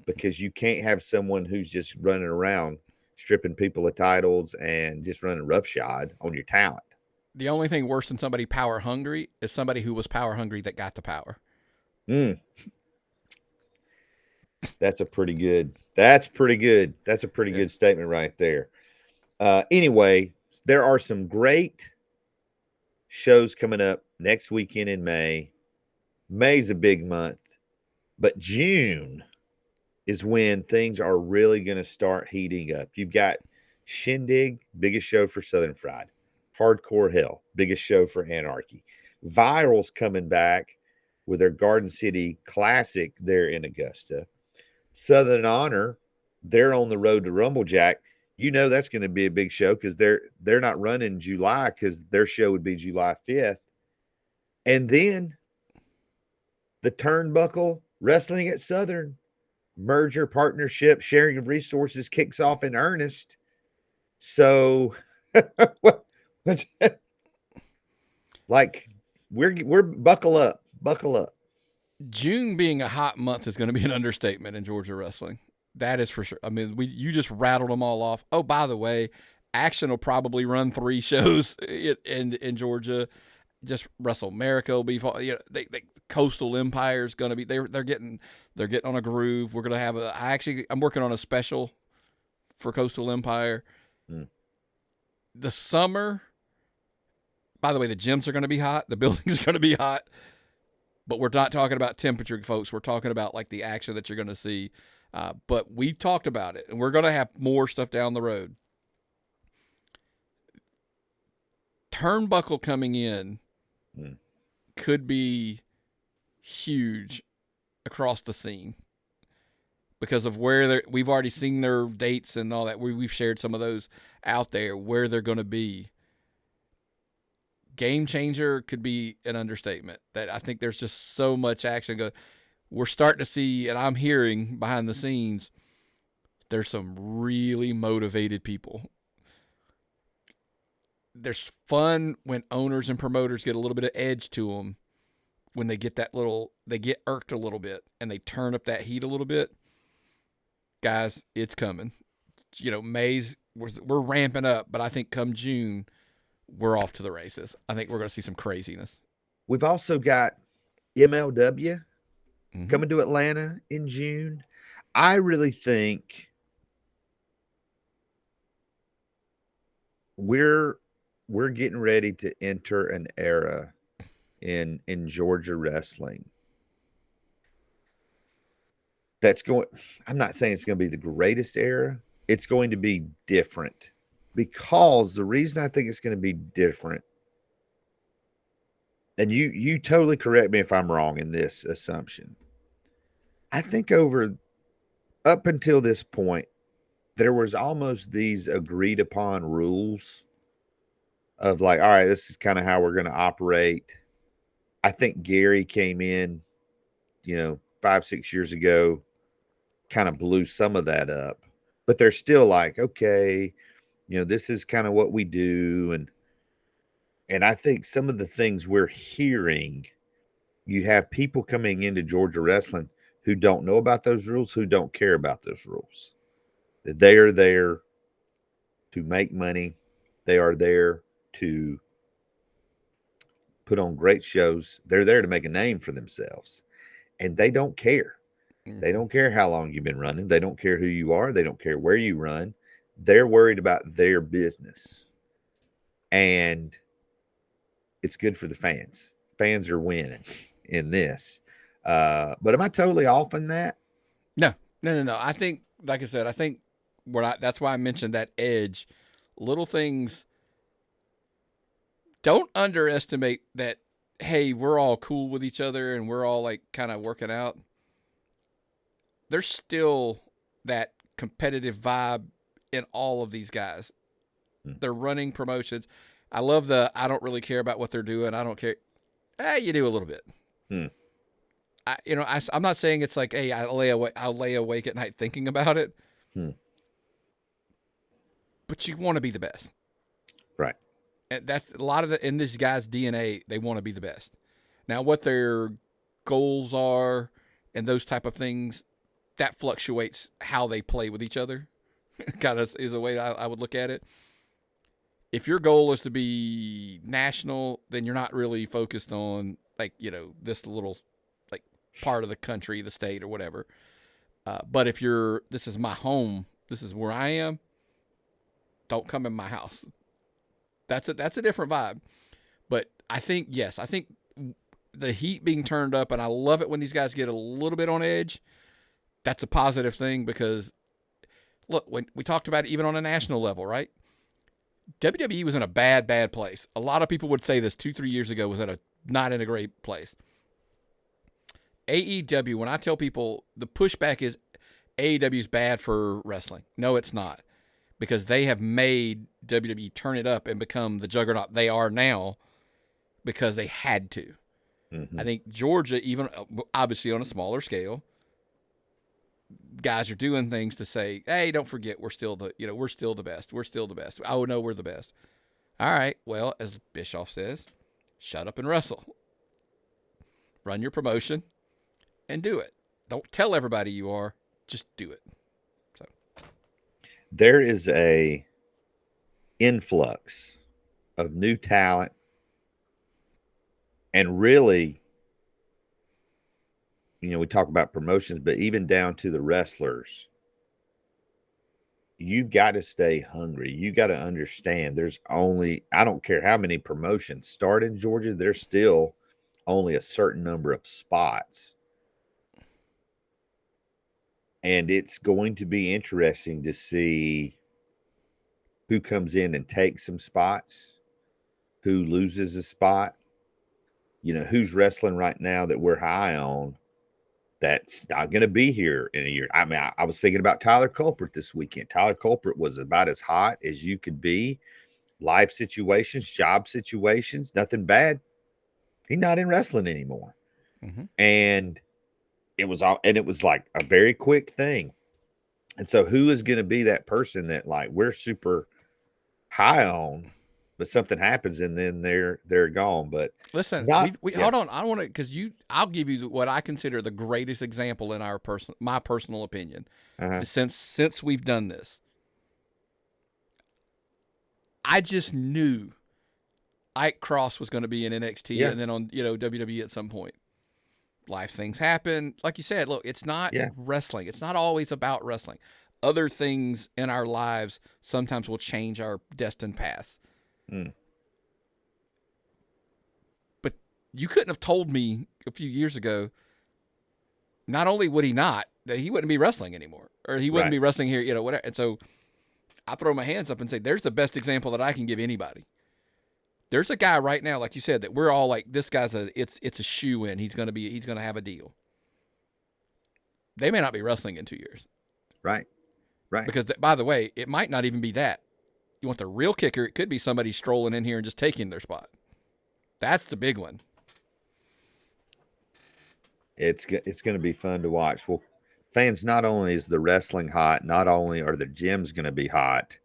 because you can't have someone who's just running around stripping people of titles and just running roughshod on your talent. The only thing worse than somebody power hungry is somebody who was power hungry that got the power. That's a pretty good good statement right there. Anyway, there are some great shows coming up next weekend in May. May's a big month, but June is when things are really going to start heating up. You've got Shindig, biggest show for Southern Fried. Hardcore Hell, biggest show for Anarchy. Viral's coming back with their Garden City Classic there in Augusta. Southern Honor, they're on the road to Rumblejack. That's going to be a big show, because they're not running July, because their show would be July 5th. And then the Turnbuckle Wrestling at Southern merger, partnership, sharing of resources kicks off in earnest. So like we're buckle up. June being a hot month is going to be an understatement in Georgia wrestling. That is for sure. I mean, you just rattled them all off. Oh, by the way, Action will probably run 3 shows in Georgia. Just Wrestle America will be. They Coastal Empire is going to be. They're getting on a groove. We're going to have I'm working on a special for Coastal Empire. The summer. By the way, the gyms are going to be hot. The buildings are going to be hot. But we're not talking about temperature, folks. We're talking about like the action that you're going to see. But we talked about it, and we're going to have more stuff down the road. turnbuckle coming in Mm. could be huge across the scene because of where we've already seen their dates and all that. We've shared some of those out there where they're going to be. Game changer could be an understatement. That I think there's just so much action. We're starting to see, and I'm hearing behind the scenes, there's some really motivated people. There's fun when owners and promoters get a little bit of edge to them when they get they get irked a little bit and they turn up that heat a little bit. Guys, it's coming. May's, we're ramping up, but I think come June, we're off to the races. I think we're going to see some craziness. We've also got MLW coming to Atlanta in June. I really think we're getting ready to enter an era in Georgia wrestling that's going. I'm not saying it's going to be the greatest era. It's going to be different, because the reason I think it's going to be different, and you totally correct me if I'm wrong in this assumption. I think up until this point, there was almost these agreed upon rules of like, all right, this is kind of how we're going to operate. I think Gary came in, 5-6 years ago, kind of blew some of that up, but they're still like, okay, this is kind of what we do. And I think some of the things we're hearing, you have people coming into Georgia wrestling who don't know about those rules, who don't care about those rules. They are there to make money. They are there to put on great shows. They're there to make a name for themselves. And they don't care. They don't care how long you've been running. They don't care who you are. They don't care where you run. They're worried about their business. And it's good for the fans. Fans are winning in this. But am I totally off on that? No. I think, like I said, that's why I mentioned that edge. Little things. Don't underestimate that. Hey, we're all cool with each other and we're all like kind of working out. There's still that competitive vibe in all of these guys. They're running promotions. I love I don't really care about what they're doing. I don't care. You do a little bit. I'm not saying it's like, hey, I'll lay awake at night thinking about it. But you want to be the best. Right. And that's a lot of in this guy's DNA. They want to be the best. Now, what their goals are and those type of things, that fluctuates how they play with each other. Kind of is a way I would look at it. If your goal is to be national, then you're not really focused on this little part of the country, the state, or whatever. But if this is my home, this is where I am. Don't come in my house. That's a different vibe. But I think the heat being turned up, and I love it when these guys get a little bit on edge. That's a positive thing because, look, when we talked about it even on a national level, right? WWE was in a bad place. A lot of people would say this 2-3 years ago was not in a great place. AEW, when I tell people the pushback is AEW is bad for wrestling. No, it's not. Because they have made WWE turn it up and become the juggernaut they are now because they had to. Mm-hmm. I think Georgia, even obviously on a smaller scale, guys are doing things to say, hey, don't forget, we're still the best. We're still the best. Oh, no, we're the best. All right, well, as Bischoff says, shut up and wrestle. Run your promotion and do it. Don't tell everybody you are. Just do it. So there is a influx of new talent, and really, we talk about promotions, but even down to the wrestlers, you've got to stay hungry. You got to understand I don't care how many promotions start in Georgia, there's still only a certain number of spots. And it's going to be interesting to see who comes in and takes some spots. who loses a spot, who's wrestling right now that we're high on that's not going to be here in a year. I mean, I was thinking about Tyler Culprit this weekend. Tyler Culprit was about as hot as you could be. Life situations, job situations, nothing bad. He's not in wrestling anymore. Mm-hmm. And it was like a very quick thing. And so who is going to be that person that like we're super high on, but something happens and then they're gone. But Listen, not we yeah. hold on. I want to because I'll give you what I consider the greatest example in my personal opinion. Uh-huh. Since we've done this, I just knew Ike Cross was going to be in NXT Yeah. and then on WWE at some point. Life things happen. Like you said, look, it's not wrestling. It's not always about wrestling. Other things in our lives sometimes will change our destined paths. Mm. But you couldn't have told me a few years ago, not only would he not, that he wouldn't be wrestling anymore. Or he wouldn't be wrestling here, whatever. And so I throw my hands up and say, there's the best example that I can give anybody. There's a guy right now, like you said, that we're all like, this guy's it's a shoe-in. He's gonna have a deal. They may not be wrestling in 2 years. Right. Because, by the way, it might not even be that. You want the real kicker, it could be somebody strolling in here and just taking their spot. That's the big one. It's going to be fun to watch. Well, fans, not only is the wrestling hot, not only are the gyms going to be hot,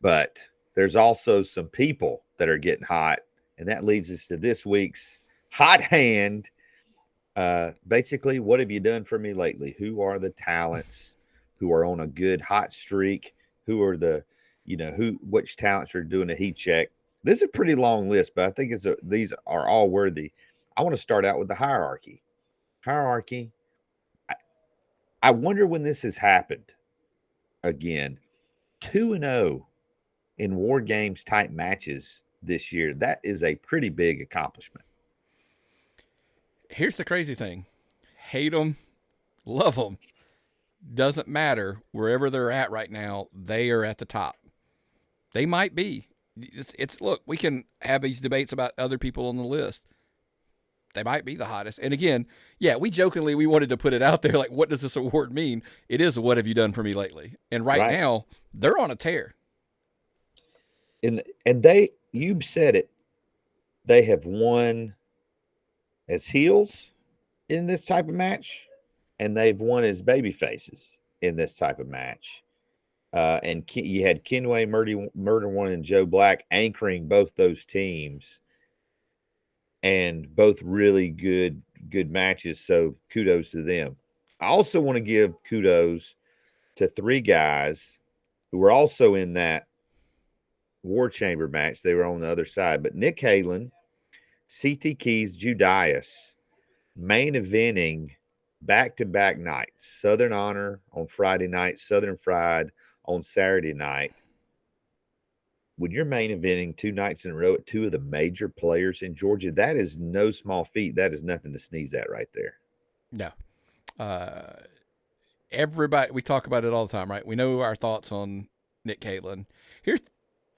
but there's also some people that are getting hot. And that leads us to this week's hot hand. Basically, what have you done for me lately? Who are the talents who are on a good hot streak? Who are the, which talents are doing a heat check? This is a pretty long list, but I think these are all worthy. I want to start out with the hierarchy. I wonder when this has happened again. 2-0 in War Games type matches this year. That is a pretty big accomplishment. Here's the crazy thing. Hate them, love them. Doesn't matter. Wherever they're at right now, they are at the top. They might be. Look, we can have these debates about other people on the list. They might be the hottest. And again, we wanted to put it out there like, what does this award mean? It is what have you done for me lately? And right now, they're on a tear. And you said it, they have won as heels in this type of match, and they've won as baby faces in this type of match. And you had Kenway, Murder One, and Joe Black anchoring both those teams, and both really good matches. So kudos to them. I also want to give kudos to 3 guys who were also in that War Chamber match. They were on the other side, but Nick Halen, CT Keys, Judias, main eventing back-to-back nights. Southern Honor on Friday night, Southern Fried on Saturday night. When you're main eventing 2 nights in a row at 2 of the major players in Georgia, that is no small feat. That is nothing to sneeze at right there. No. Everybody, we talk about it all the time, right? We know our thoughts on Nick Halen. Here's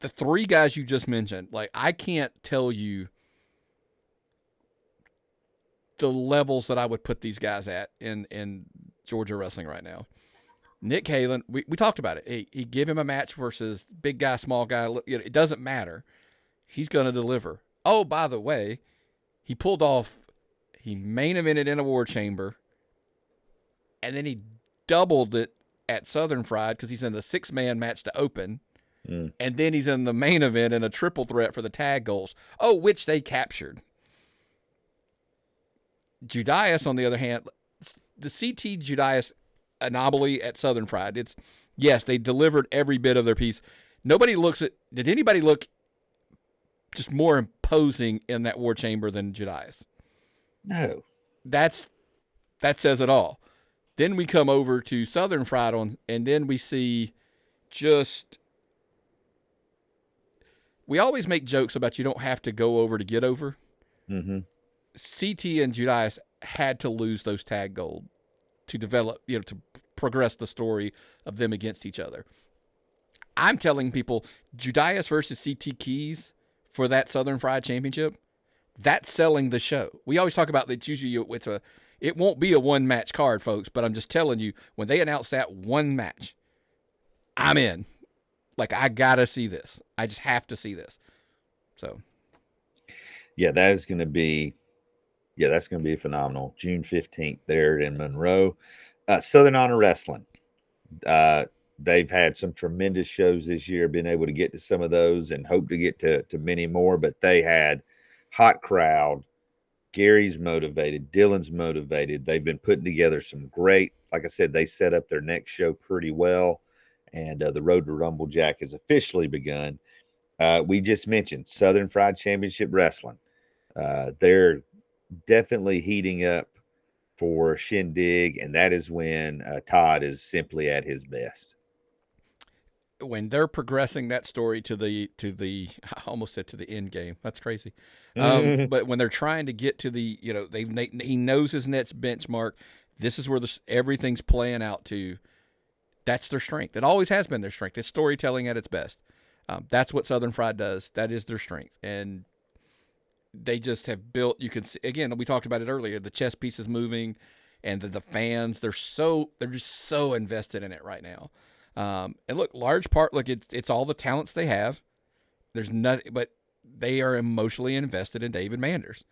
the 3 guys you just mentioned. Like, I can't tell you the levels that I would put these guys at in Georgia wrestling right now. Nick Halen, we talked about it. He give him a match versus big guy, small guy. It doesn't matter. He's going to deliver. Oh, by the way, he main evented in a War Chamber, and then he doubled it at Southern Fried because he's in the 6-man match to open, and then he's in the main event in a triple threat for the tag goals. Oh, which they captured. Judias, on the other hand, the CT Judias anomaly at Southern Fried. They delivered every bit of their piece. Did anybody look just more imposing in that War Chamber than Judias? No. That says it all. Then we come over to Southern Fried and then we see we always make jokes about you don't have to go over to get over. Mm-hmm. CT and Judias had to lose those tag gold to develop, to progress the story of them against each other. I'm telling people, Judias versus CT Keys for that Southern Fried Championship, that's selling the show. We always talk about it's usually it won't be a one match card, folks. But I'm just telling you, when they announce that one match, I'm in. Like, I gotta see this. I just have to see this. So, yeah, that's going to be phenomenal. June 15th there in Monroe. Southern Honor Wrestling. They've had some tremendous shows this year, been able to get to some of those and hope to get to many more, but they had hot crowd. Gary's motivated. Dylan's motivated. They've been putting together some great, like I said, they set up their next show pretty well. And the Road to Rumble Jack has officially begun. We just mentioned Southern Fried Championship Wrestling. They're definitely heating up for Shindig, and that is when Todd is simply at his best. when they're progressing that story to the I almost said to the end game. That's crazy. But when they're trying to get to the, he knows his next benchmark. This is where everything's playing out to. That's their strength. It always has been their strength. It's storytelling at its best. That's what Southern Fried does. That is their strength. And they just have built, you can see, again, we talked about it earlier, the chess pieces moving and the fans, they're just so invested in it right now. And look, large part, look, it's all the talents they have. There's nothing, but they are emotionally invested in David Manders.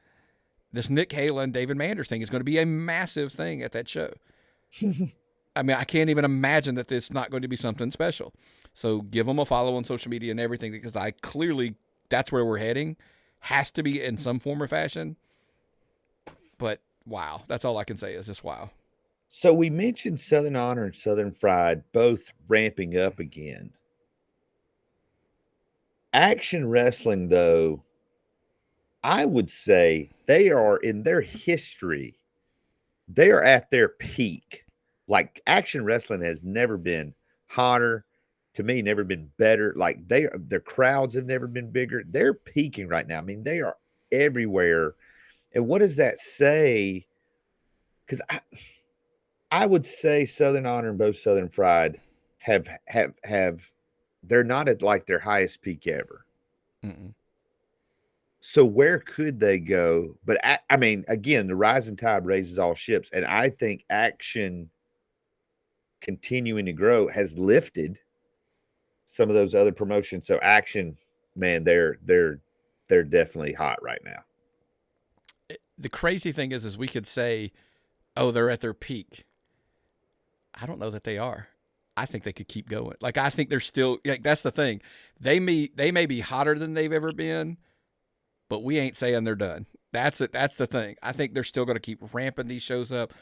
This Nick Halen, David Manders thing is going to be a massive thing at that show. I mean, I can't even imagine that it's not going to be something special. So give them a follow on social media and everything, because that's where we're heading. Has to be in some form or fashion. But wow, that's all I can say is just wow. So we mentioned Southern Honor and Southern Fried both ramping up again. Action Wrestling, though, I would say they are in their history, they are at their peak. Like, Action Wrestling has never been hotter, to me, never been better. Like, their crowds have never been bigger. They're peaking right now. I mean, they are everywhere. And what does that say? Because I would say Southern Honor and both Southern Fried have they're not at like their highest peak ever. Mm-mm. So where could they go? But I mean, again, the rising tide raises all ships, and I think Action continuing to grow has lifted some of those other promotions. So Action, man, they're definitely hot right now. The crazy thing is we could say, oh, they're at their peak. I don't know that they are. I think they could keep going. Like, I think they're still, like, that's the thing. They may be hotter than they've ever been, but we ain't saying they're done. That's it. That's the thing. I think they're still going to keep ramping these shows up,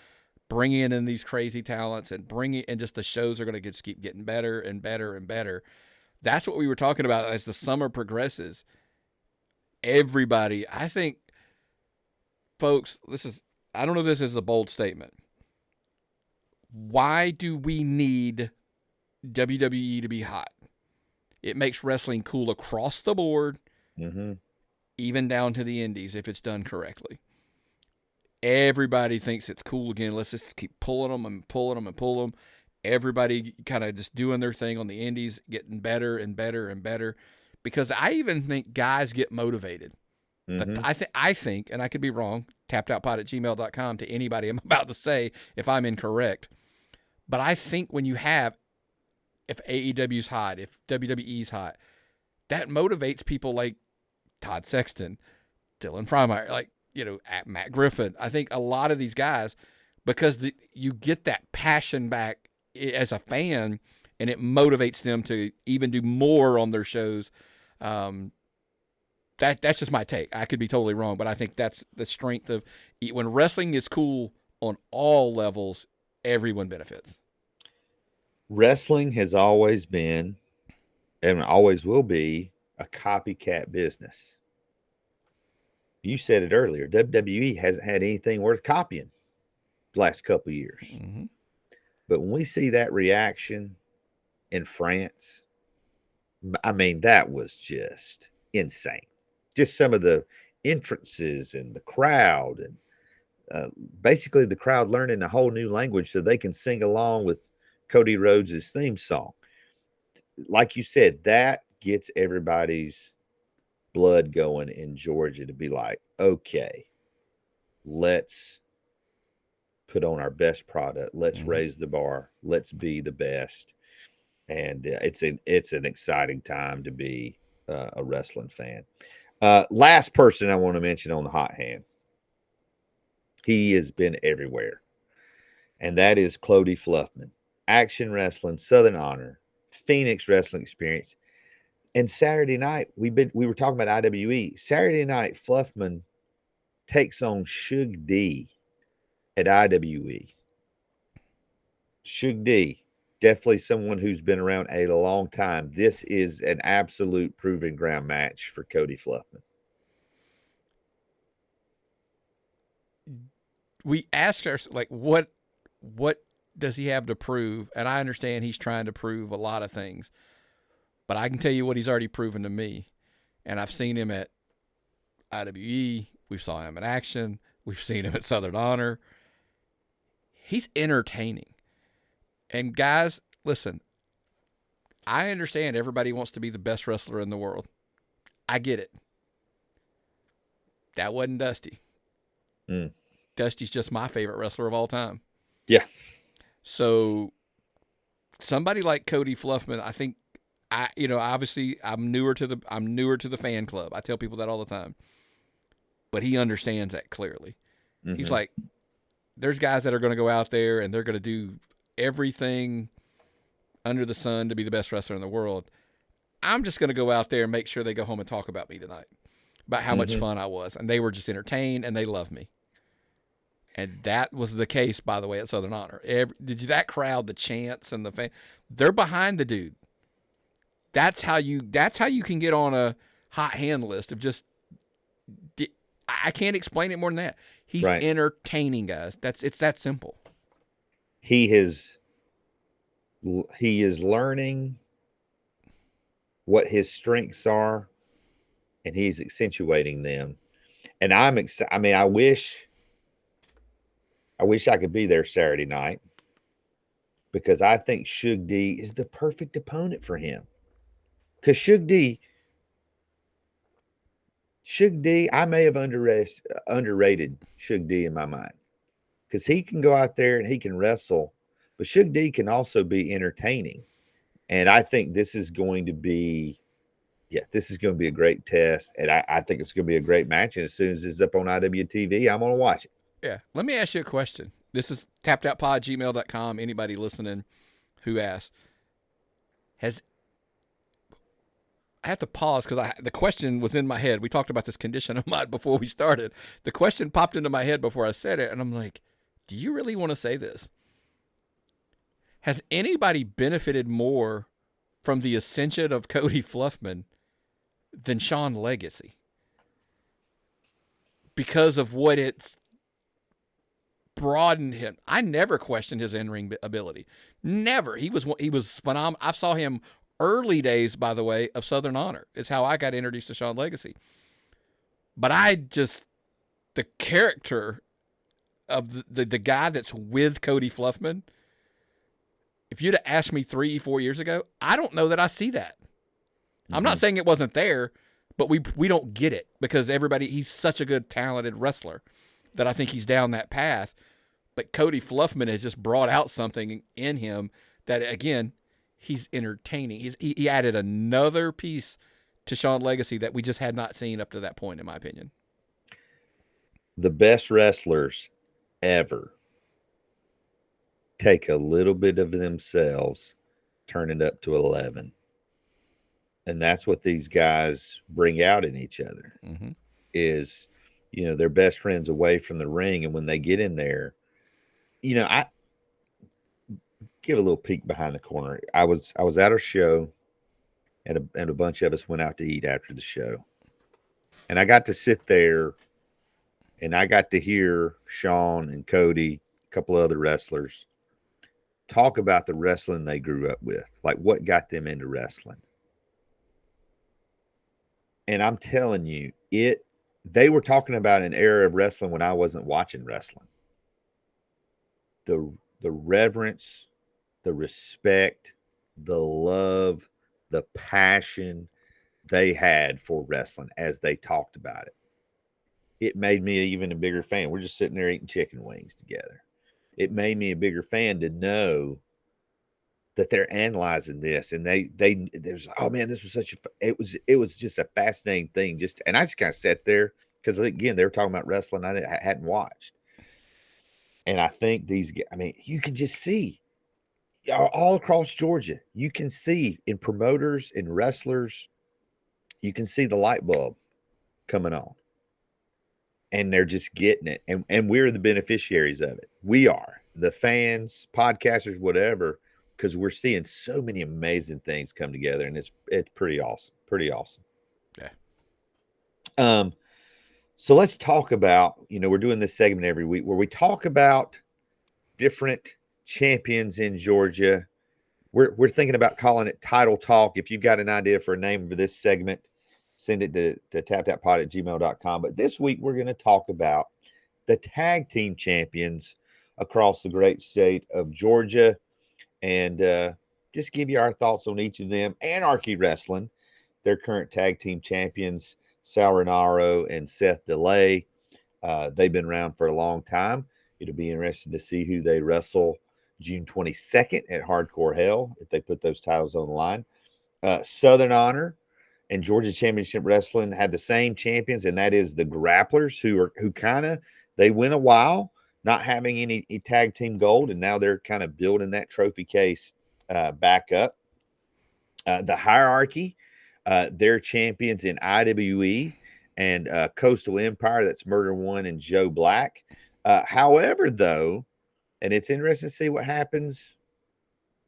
bringing in these crazy talents, and just the shows are going to just keep getting better and better and better. That's what we were talking about as the summer progresses. Everybody, I think, folks, I don't know if this is a bold statement. Why do we need WWE to be hot? It makes wrestling cool across the board, even down to the indies, if it's done correctly. Everybody thinks it's cool again. Let's just keep pulling them and pulling them and pulling them. Everybody kind of just doing their thing on the indies, getting better and better and better. Because I even think guys get motivated. But I think, and I could be wrong, tappedoutpod@gmail.com to anybody I'm about to say if I'm incorrect. But I think if AEW's hot, if WWE's hot, that motivates people like Todd Sexton, Dylan Frymeyer, like, at Matt Griffin. I think a lot of these guys, because you get that passion back as a fan, and it motivates them to even do more on their shows. That's just my take. I could be totally wrong, but I think that's the strength of when wrestling is cool on all levels, everyone benefits. Wrestling has always been and always will be a copycat business. You said it earlier. WWE hasn't had anything worth copying the last couple of years. Mm-hmm. But when we see that reaction in France, I mean, that was just insane. Just some of the entrances and the crowd, and basically the crowd learning a whole new language so they can sing along with Cody Rhodes' theme song. Like you said, that gets everybody's blood going in Georgia to be like, okay, let's put on our best product. Let's raise the bar. Let's be the best. And it's an exciting time to be a wrestling fan. Last person I want to mention on the hot hand. He has been everywhere, and that is Cody Fluffman. Action Wrestling, Southern Honor, Phoenix Wrestling Experience, and Saturday night we were talking about IWE. Saturday night, Fluffman takes on Shug D at IWE. Shug D, definitely someone who's been around a long time. This is an absolute proving ground match for Cody Fluffman. We asked ourselves, like, what does he have to prove? And I understand he's trying to prove a lot of things, but I can tell you what he's already proven to me. And I've seen him at IWE. We saw him in action. We've seen him at Southern Honor. He's entertaining. And guys, listen, I understand everybody wants to be the best wrestler in the world. I get it. That wasn't Dusty. Dusty's just my favorite wrestler of all time. Yeah. So somebody like Cody Fluffman, I think obviously I'm newer to the fan club. I tell people that all the time. But he understands that clearly. Mm-hmm. He's like, there's guys that are going to go out there and they're going to do everything under the sun to be the best wrestler in the world. I'm just going to go out there and make sure they go home and talk about me tonight, about how much fun I was. And they were just entertained and they love me. And that was the case, by the way, at Southern Honor. That crowd, the chants and the fan, they're behind the dude. That's how you can get on a hot hand list of just, I can't explain it more than that. He's entertaining, guys. It's that simple. He is learning what his strengths are, and he's accentuating them. And I'm excited. I mean, I wish I could be there Saturday night, because I think Shug D is the perfect opponent for him. Because Shug D, I may have underrated Shug D in my mind, because he can go out there and he can wrestle, but Shug D can also be entertaining. And I think this is going to be a great test. And I think it's going to be a great match. And as soon as it's up on IWTV, I'm going to watch it. Yeah. Let me ask you a question. This is tappedoutpod@gmail.com. Anybody listening who asks, I have to pause because the question was in my head. We talked about this condition of mine before we started. The question popped into my head before I said it, and I'm like, do you really want to say this? Has anybody benefited more from the ascension of Cody Fluffman than Sean Legacy? Because of what it's broadened him. I never questioned his in-ring ability. Never. He was phenomenal. I saw him early days, by the way, of Southern Honor. Is how I got introduced to Sean Legacy. But the character of the guy that's with Cody Fluffman, if you'd have asked me 3-4 years ago, I don't know that I see that. Mm-hmm. I'm not saying it wasn't there, but we don't get it because he's such a good, talented wrestler that I think he's down that path. But Cody Fluffman has just brought out something in him that, again, he's entertaining. He added another piece to Sean Legacy that we just had not seen up to that point, in my opinion. The best wrestlers ever take a little bit of themselves, turn it up to 11. And that's what these guys bring out in each other. Mm-hmm. Is, they're best friends away from the ring. And when they get in there, I give a little peek behind the corner. I was at a show, and a bunch of us went out to eat after the show. And I got to sit there, and I got to hear Sean and Cody, a couple of other wrestlers, talk about the wrestling they grew up with, like what got them into wrestling. And I'm telling you, they were talking about an era of wrestling when I wasn't watching wrestling. The reverence, the respect, the love, the passion, they had for wrestling as they talked about it, it made me even a bigger fan. We're just sitting there eating chicken wings together. It made me a bigger fan to know that they're analyzing this, and there's, oh man, this was such a, it was just a fascinating thing. Just, and I just kind of sat there because again they were talking about wrestling I hadn't watched, and I think these, I mean, you can just see all across Georgia, you can see in promoters and wrestlers, you can see the light bulb coming on, and they're just getting it, and we're the beneficiaries of it. We are the fans, podcasters, whatever, because we're seeing so many amazing things come together, and it's pretty awesome, pretty awesome. Yeah. So let's talk about, we're doing this segment every week where we talk about different champions in Georgia. We're thinking about calling it Title Talk. If you've got an idea for a name for this segment, send it to tapthappod@gmail.com. But this week, we're going to talk about the tag team champions across the great state of Georgia, and just give you our thoughts on each of them. Anarchy Wrestling, their current tag team champions, Sal Renaro and Seth DeLay. They've been around for a long time. It'll be interesting to see who they wrestle June 22nd at Hardcore Hell if they put those titles on the line. Southern Honor and Georgia Championship Wrestling have the same champions, and that is the Grapplers, who kind of, they went a while not having any tag team gold, and now they're kind of building that trophy case back up. The Hierarchy, they're champions in IWE and Coastal Empire. That's Murder One and Joe Black. However, though, and it's interesting to see what happens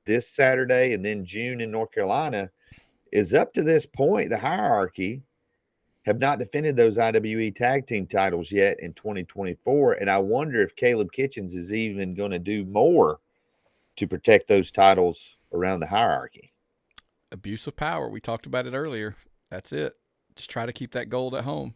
this Saturday and then June in North Carolina, is up to this point, the Hierarchy have not defended those IWE tag team titles yet in 2024. And I wonder if Caleb Kitchens is even going to do more to protect those titles around the Hierarchy. Abuse of power. We talked about it earlier. That's it. Just try to keep that gold at home.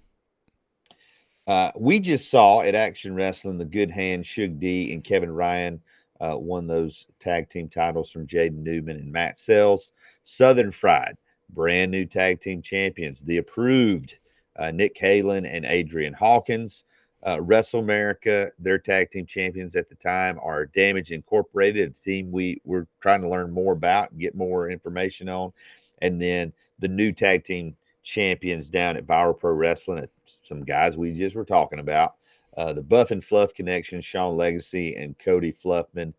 We just saw at Action Wrestling the Good Hand, Shug D, and Kevin Ryan won those tag team titles from Jaden Newman and Matt Sells. Southern Fried, brand new tag team champions. The Approved, Nick Halen and Adrian Hawkins. Wrestle America, their tag team champions at the time are Damage Incorporated, a team we're trying to learn more about and get more information on. And then the new tag team champions down at Viral Pro Wrestling, some guys we just were talking about. The Buff and Fluff Connection, Sean Legacy and Cody Fluffman.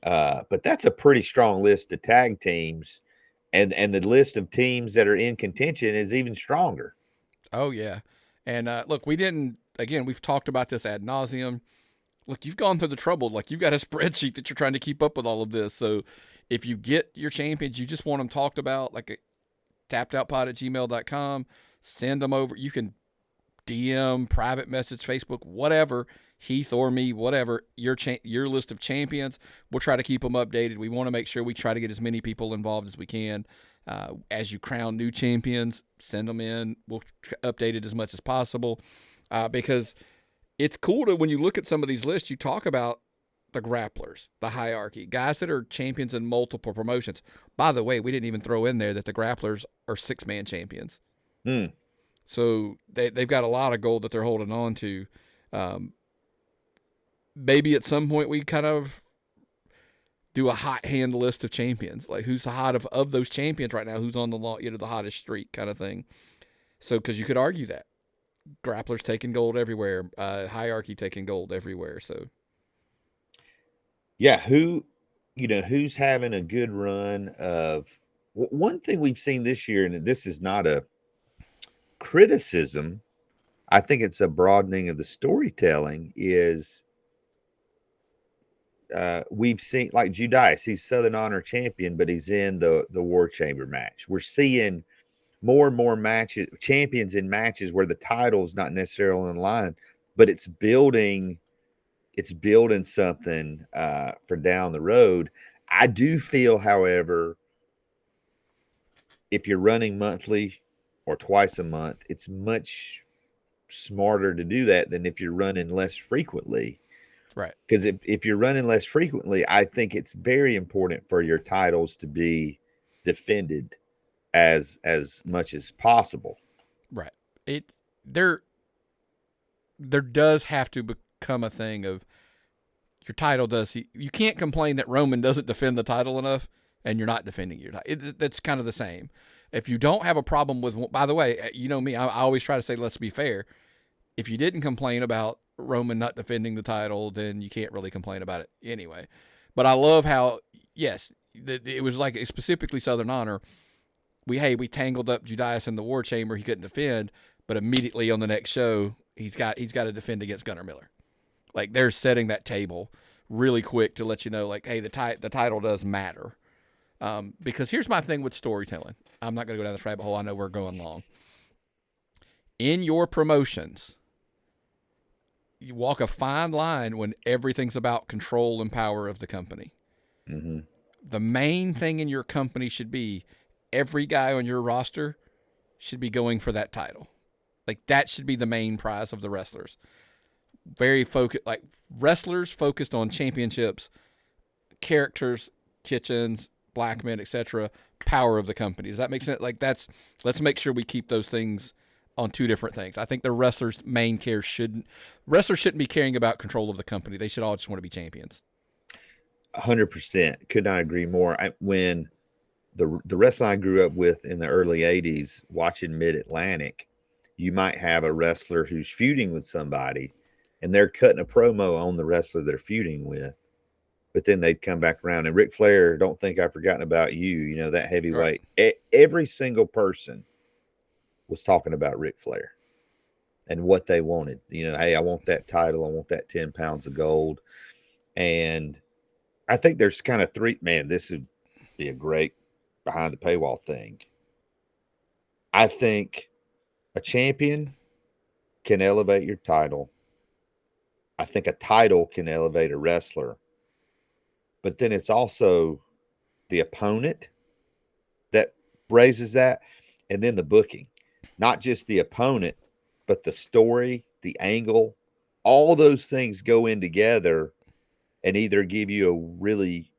But that's a pretty strong list of tag teams. And the list of teams that are in contention is even stronger. Oh, yeah. And look, we've talked about this ad nauseum. Look, you've gone through the trouble. Like, you've got a spreadsheet that you're trying to keep up with all of this. So if you get your champions, you just want them talked about, like tappedoutpod@gmail.com, send them over. You can DM, private message, Facebook, whatever, Heath or me, whatever, your list of champions. We'll try to keep them updated. We want to make sure we try to get as many people involved as we can. As you crown new champions, send them in. We'll update it as much as possible because it's cool to, when you look at some of these lists, you talk about the Grapplers, the Hierarchy, guys that are champions in multiple promotions. By the way, we didn't even throw in there that the Grapplers are 6-man champions. So they've got a lot of gold that they're holding on to. Maybe at some point we kind of do a hot hand list of champions, like who's the hot of those champions right now, who's on the hottest streak kind of thing. So, because you could argue that Grapplers taking gold everywhere, Hierarchy taking gold everywhere. So, yeah, who's having a good run of one thing we've seen this year, and this is not a criticism, I think it's a broadening of the storytelling, is we've seen like Judice, he's Southern Honor champion, but he's in the War Chamber match. We're seeing more and more matches, champions in matches where the title's not necessarily on the line, but it's building something for down the road. I do feel, however, if you're running monthly or twice a month, it's much smarter to do that than if you're running less frequently. right. Because if you're running less frequently, I think it's very important for your titles to be defended as much as possible. Right. It there there does have to become a thing of your title does. You can't complain that Roman doesn't defend the title enough, and you're not defending your title. That's kind of the same. If you don't have a problem with, by the way, you know me, I always try to say let's be fair. If you didn't complain about Roman not defending the title, then you can't really complain about it anyway. But I love how yes, it was like specifically Southern Honor. We tangled up Judas in the War Chamber. He couldn't defend, but immediately on the next show, he's got to defend against Gunnar Miller. Like they're setting that table really quick to let you know, like, hey, the title does matter. Because here's my thing with storytelling. I'm not going to go down this rabbit hole. I know we're going long. In your promotions, you walk a fine line when everything's about control and power of the company. Mm-hmm. The main thing in your company should be every guy on your roster should be going for that title. Like that should be the main prize of the wrestlers. Very focused, like wrestlers focused on championships, characters, kitchens, black men, etc. Power of the company. Does that make sense? Like let's make sure we keep those things on two different things. I think the wrestlers' main care shouldn't be caring about control of the company. They should all just want to be champions. 100%. Could not agree more. When the wrestling I grew up with in the early 80s, watching Mid-Atlantic, you might have a wrestler who's feuding with somebody and they're cutting a promo on the wrestler they're feuding with, but then they'd come back around. And Ric Flair, don't think I've forgotten about you, you know, that heavyweight. Right. Every single person was talking about Ric Flair and what they wanted. You know, hey, I want that title. I want that 10 pounds of gold. And I think there's kind of three, man, this would be a great behind the paywall thing. I think a champion can elevate your title. I think a title can elevate a wrestler. But then it's also the opponent that raises that, and then the booking. Not just the opponent, but the story, the angle, all those things go in together and either give you a really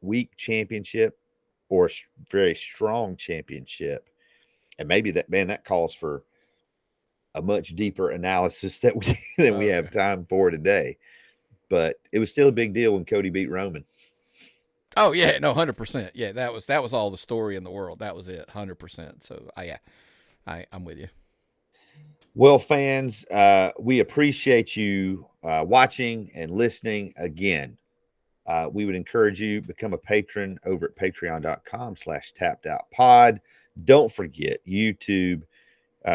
weak championship or a very strong championship. And maybe that calls for a much deeper analysis that we have time for today. But it was still a big deal when Cody beat Roman. Oh yeah, no, 100%. Yeah, that was all the story in the world. That was it, 100%. So I'm with you. Well, fans, we appreciate you watching and listening again. We would encourage you to become a patron over at patreon.com/tappedoutpod. Don't forget YouTube,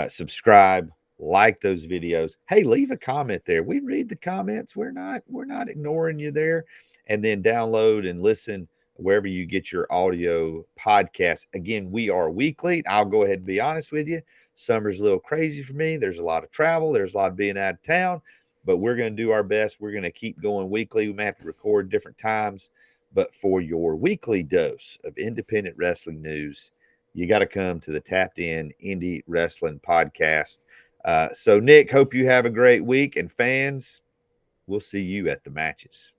subscribe, like those videos. Hey, leave a comment there. We read the comments. We're not ignoring you there. And then download and listen wherever you get your audio podcast. Again, we are weekly. I'll go ahead and be honest with you. Summer's a little crazy for me. There's a lot of travel. There's a lot of being out of town, but we're going to do our best. We're going to keep going weekly. We may have to record different times, but for your weekly dose of independent wrestling news, you got to come to the Tapped In Indie Wrestling Podcast. So, Nick, hope you have a great week. And fans, we'll see you at the matches.